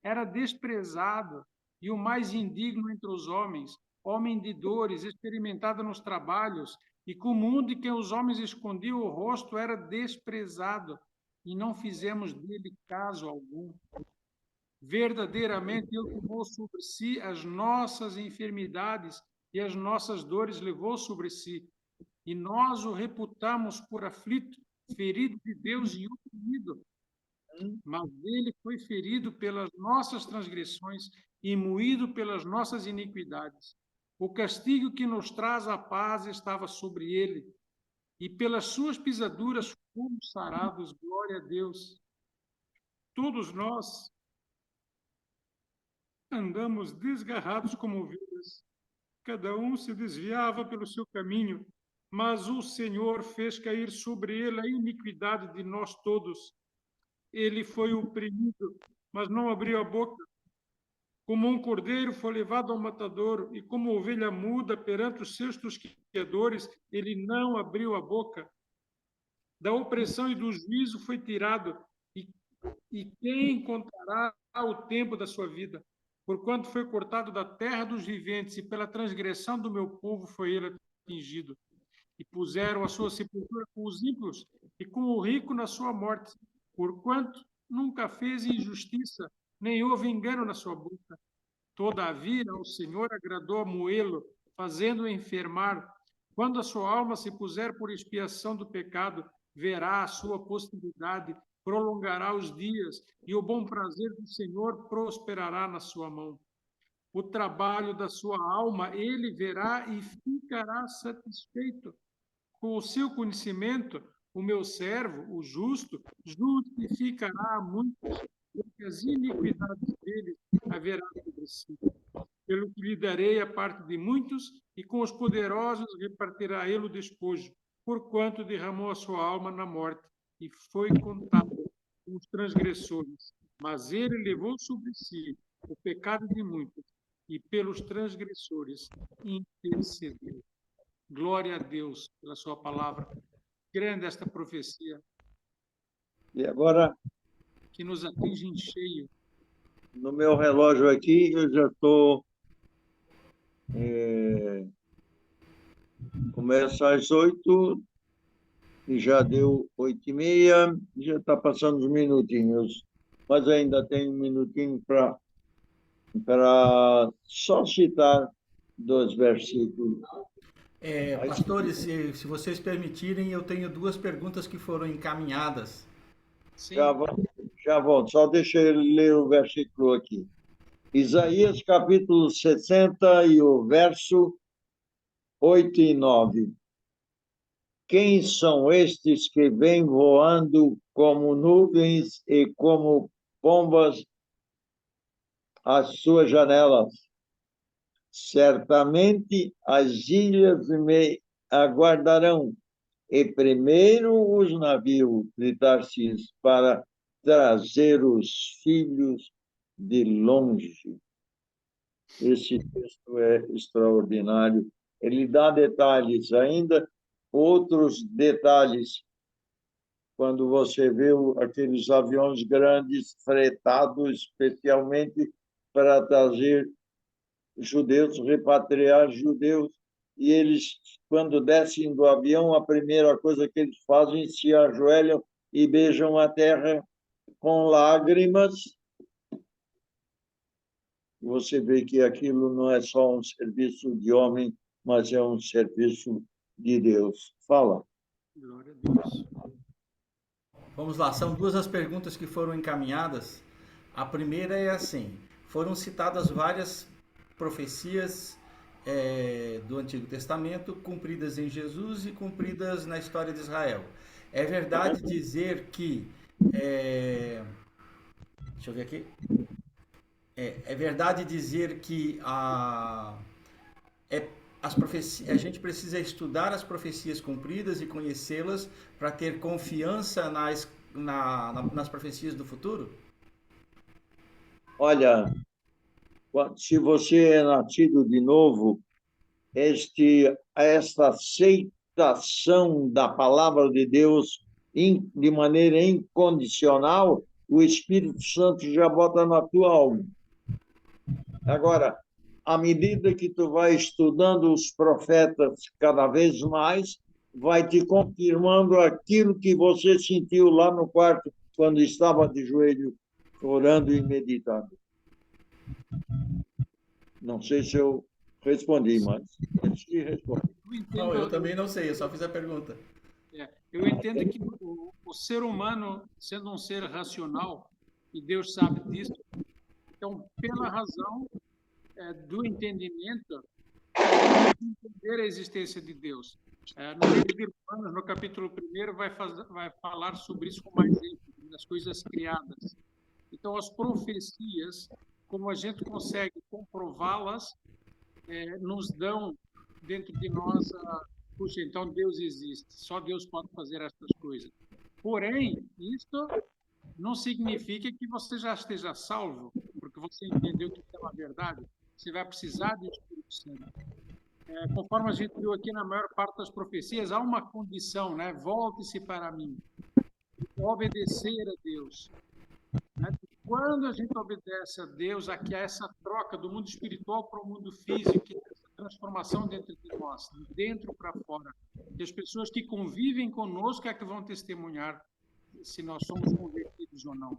Era desprezado e o mais indigno entre os homens, homem de dores, experimentado nos trabalhos, e comum de quem os homens escondiam o rosto, era desprezado, e não fizemos dele caso algum. Verdadeiramente ele tomou sobre si as nossas enfermidades e as nossas dores levou sobre si, e nós o reputamos por aflito, ferido de Deus e oprimido. Mas ele foi ferido pelas nossas transgressões e moído pelas nossas iniquidades. O castigo que nos traz a paz estava sobre ele, e pelas suas pisaduras fomos sarados. Glória a Deus. Todos nós andamos desgarrados como ovelhas. Cada um se desviava pelo seu caminho, mas o Senhor fez cair sobre ele a iniquidade de nós todos. Ele foi oprimido, mas não abriu a boca. Como um cordeiro foi levado ao matadouro, e como ovelha muda perante os seus tosquiadores, ele não abriu a boca. Da opressão e do juízo foi tirado, e quem encontrará o tempo da sua vida? Porquanto foi cortado da terra dos viventes, e pela transgressão do meu povo foi ele atingido. E puseram a sua sepultura com os ímpios, e com o rico na sua morte, porquanto nunca fez injustiça, nem houve engano na sua boca. Todavia, ao Senhor agradou moê-lo, fazendo-o enfermar. Quando a sua alma se puser por expiação do pecado, verá a sua posteridade, prolongará os dias, e o bom prazer do Senhor prosperará na sua mão. O trabalho da sua alma ele verá e ficará satisfeito. Com o seu conhecimento, o meu servo, o justo, justificará a muitos, porque as iniquidades dele haverá sobre si. Pelo que lhe darei a parte de muitos, e com os poderosos repartirá ele o despojo, porquanto derramou a sua alma na morte, e foi contado com os transgressores. Mas ele levou sobre si o pecado de muitos, e pelos transgressores intercedeu. Glória a Deus pela sua palavra. Grande esta profecia. E agora, que nos atinge em cheio. No meu relógio aqui, eu já estou... Começa às 8 e já deu 8h30, já está passando uns minutinhos, mas ainda tem um minutinho para só citar 2 versículos. Pastores, se vocês permitirem, eu tenho 2 perguntas que foram encaminhadas. Sim. Já volto, só deixa eu ler o versículo aqui. Isaías, capítulo 60, e o verso 8 e 9. Quem são estes que vêm voando como nuvens e como pombas às suas janelas? Certamente as ilhas me aguardarão, e primeiro os navios de Tarsis, para trazer os filhos de longe. Esse texto é extraordinário. Ele dá detalhes ainda, outros detalhes, quando você vê aqueles aviões grandes fretados especialmente para trazer judeus, repatriar judeus, e eles, quando descem do avião, a primeira coisa que eles fazem, se ajoelham e beijam a terra com lágrimas. Você vê que aquilo não é só um serviço de homem, mas é um serviço de Deus. Fala. Glória a Deus. Vamos lá, são 2 as perguntas que foram encaminhadas. A primeira é assim: foram citadas várias profecias do Antigo Testamento, cumpridas em Jesus e cumpridas na história de Israel. É verdade dizer que... deixa eu ver aqui. É verdade dizer que a gente precisa estudar as profecias cumpridas e conhecê-las para ter confiança nas profecias do futuro? Olha, se você é nascido de novo, esta aceitação da palavra de Deus de maneira incondicional, o Espírito Santo já bota na tua alma. Agora, à medida que tu vai estudando os profetas cada vez mais, vai te confirmando aquilo que você sentiu lá no quarto, quando estava de joelho, orando e meditando. Não sei se eu respondi, mas eu te respondo. Não, eu também não sei, eu só fiz a pergunta. Eu entendo que o ser humano, sendo um ser racional, e Deus sabe disso, então, pela razão do entendimento, entender a existência de Deus. No livro de Romanos, no capítulo 1, vai falar sobre isso com mais ênfase, das coisas criadas. Então, as profecias, como a gente consegue comprová-las, nos dão dentro de nós puxa, então Deus existe, só Deus pode fazer essas coisas. Porém, isso não significa que você já esteja salvo, porque você entendeu que é uma verdade. Você vai precisar do Espírito Santo. Conforme a gente viu aqui na maior parte das profecias, há uma condição, né? Volte-se para mim. Obedecer a Deus. Né? Quando a gente obedece a Deus, aqui há essa troca do mundo espiritual para o mundo físico, essa transformação dentro de nós, de dentro para fora. E as pessoas que convivem conosco é que vão testemunhar se nós somos convertidos ou não.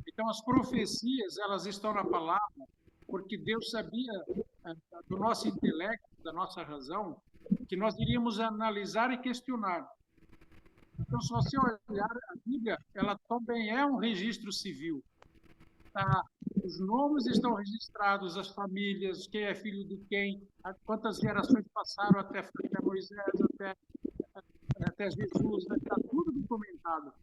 Então, as profecias, elas estão na palavra, porque Deus sabia do nosso intelecto, da nossa razão, que nós iríamos analisar e questionar. Então, se você olhar a Bíblia, ela também é um registro civil. Tá? Os nomes estão registrados, as famílias, quem é filho de quem, quantas gerações passaram até Moisés, até Jesus, está tudo documentado.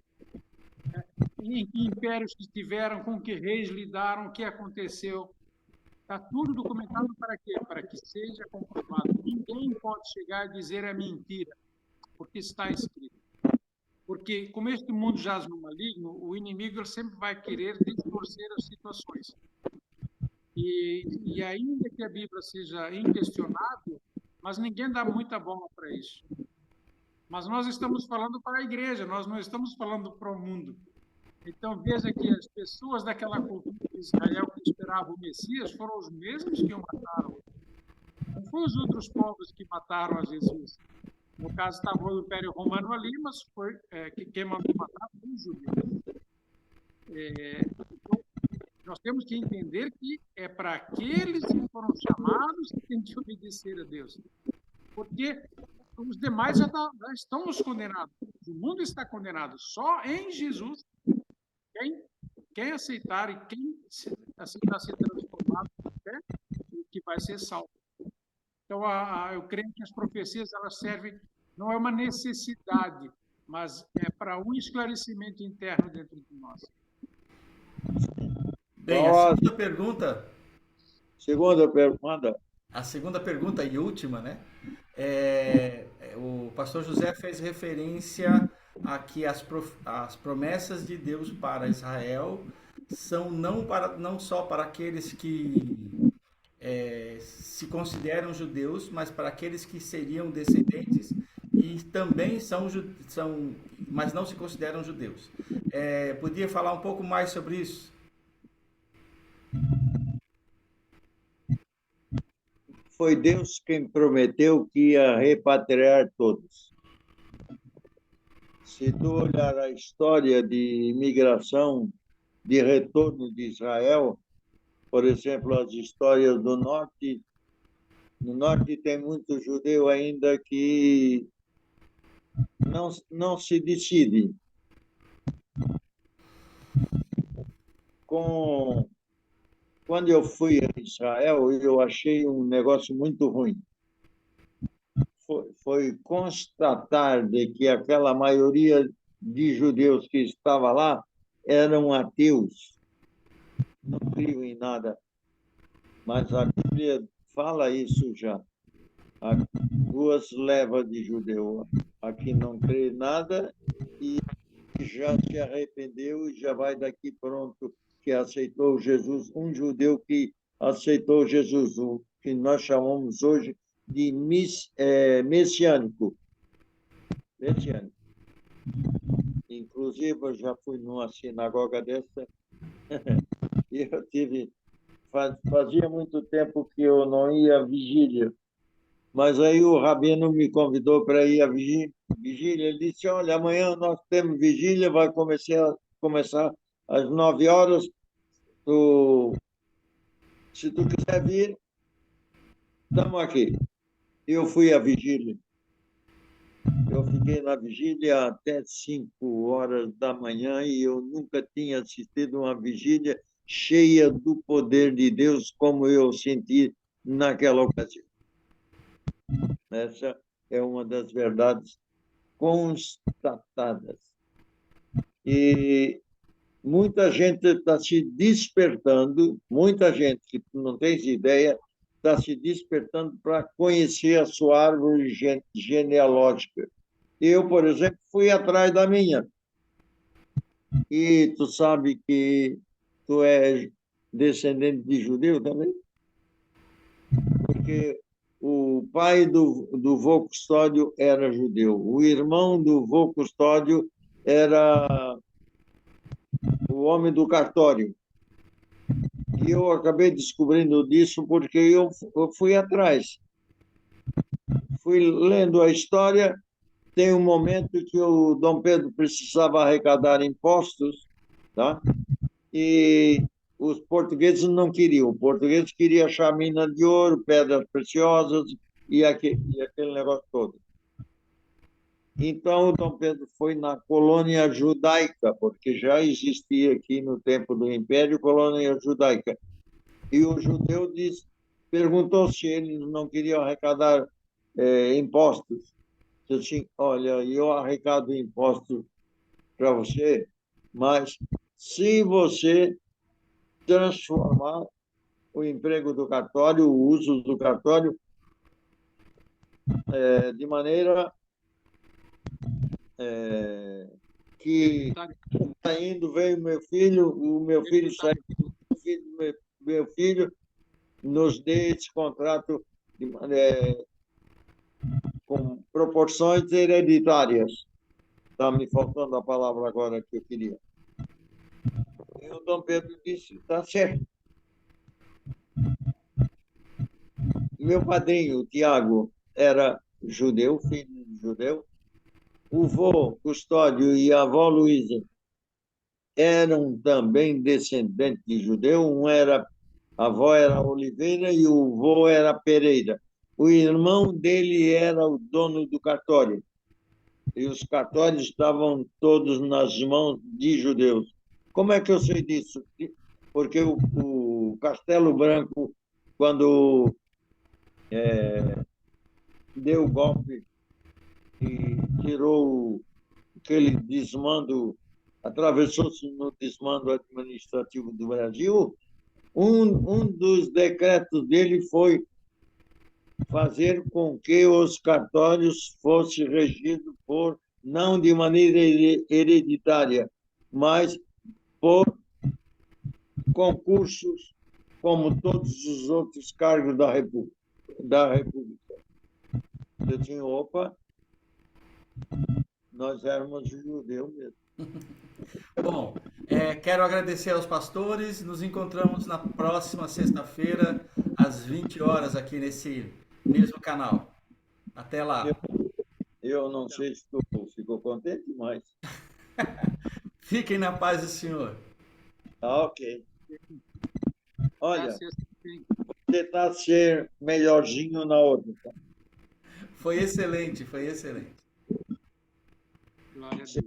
Em que impérios que tiveram, com que reis lidaram, o que aconteceu. Está tudo documentado para quê? Para que seja comprovado. Ninguém pode chegar e dizer é mentira, porque está escrito. Porque, como este mundo jaz no maligno, o inimigo sempre vai querer distorcer as situações. E ainda que a Bíblia seja inquestionável, mas ninguém dá muita bola para isso. Mas nós estamos falando para a igreja, nós não estamos falando para o mundo. Então, veja que as pessoas daquela cultura de Israel que esperavam o Messias foram os mesmos que o mataram. Não foram os outros povos que mataram a Jesus. No caso, estava o Império Romano ali, mas foi quem mandou matar foi os judeus. Então, nós temos que entender que é para aqueles que foram chamados que têm que obedecer a Deus. Porque os demais já estamos condenados. O mundo está condenado. Só em Jesus, quem aceitar e quem aceitar ser transformado, que vai ser salvo. Então, eu creio que as profecias elas servem, não é uma necessidade, mas é para um esclarecimento interno dentro de nós. Bem, a segunda pergunta. Segunda pergunta. A segunda pergunta e última, né? O pastor José fez referência a que as promessas de Deus para Israel são não só para aqueles que se consideram judeus, mas para aqueles que seriam descendentes e também mas não se consideram judeus. Podia falar um pouco mais sobre isso? Foi Deus quem prometeu que ia repatriar todos. Se tu olhar a história de imigração, de retorno de Israel, por exemplo, as histórias do norte, no norte tem muito judeu ainda que não se decide. Quando eu fui a Israel, eu achei um negócio muito ruim. Foi constatar de que aquela maioria de judeus que estava lá eram ateus, não criam em nada. Mas a Bíblia fala isso já. Há duas levas de judeu. Aqui não crê em nada e já se arrependeu e já vai daqui pronto, que aceitou Jesus. Um judeu que aceitou Jesus, o que nós chamamos hoje de messiânico. Inclusive, eu já fui numa sinagoga dessa e eu tive... Fazia muito tempo que eu não ia à vigília, mas aí o rabino me convidou para ir à vigília. Ele disse, olha, amanhã nós temos vigília, vai começar às 9 horas. Se tu quiser vir, estamos aqui. Eu fui à vigília. Eu fiquei na vigília até 5 horas da manhã e eu nunca tinha assistido uma vigília cheia do poder de Deus como eu senti naquela ocasião. Essa é uma das verdades constatadas. E muita gente está se despertando, muita gente que não tem ideia, está se despertando para conhecer a sua árvore genealógica. Eu, por exemplo, fui atrás da minha. E tu sabe que tu és descendente de judeu também? Porque o pai do vô Custódio era judeu, o irmão do vô Custódio era o homem do cartório. E eu acabei descobrindo disso porque eu fui atrás. Fui lendo a história. Tem um momento que o Dom Pedro precisava arrecadar impostos, tá? E os portugueses não queriam. Os portugueses queriam achar mina de ouro, pedras preciosas e aquele negócio todo. Então, o Dom Pedro foi na colônia judaica, porque já existia aqui no tempo do Império colônia judaica. E o judeu perguntou se eles não queriam arrecadar impostos. Eu disse, olha, eu arrecado impostos para você, mas se você transformar o emprego do cartório, o uso do cartório, de maneira que saindo veio o meu filho saiu, meu filho nos dê esse contrato com proporções hereditárias. Está me faltando a palavra agora que eu queria. E o Dom Pedro disse, está certo. Meu padrinho, o Tiago, era judeu, filho de judeu. O vô Custódio e a avó Luísa eram também descendentes de judeu. A avó era Oliveira e o vô era Pereira. O irmão dele era o dono do cartório. E os cartórios estavam todos nas mãos de judeus. Como é que eu sei disso? Porque o Castelo Branco, quando deu o golpe e tirou aquele desmando, atravessou-se no desmando administrativo do Brasil, um dos decretos dele foi fazer com que os cartórios fossem regidos não de maneira hereditária, mas por concursos, como todos os outros cargos da República. Eu tinha, opa, nós éramos judeus mesmo. Bom, quero agradecer aos pastores. Nos encontramos na próxima sexta-feira, às 20 horas, aqui nesse mesmo canal. Até lá. Eu não sei se tu ficou contente, mas... Fiquem na paz do Senhor. Ok. Olha, vou tentar ser melhorzinho na outra. Foi excelente, foi excelente. Glória a Deus.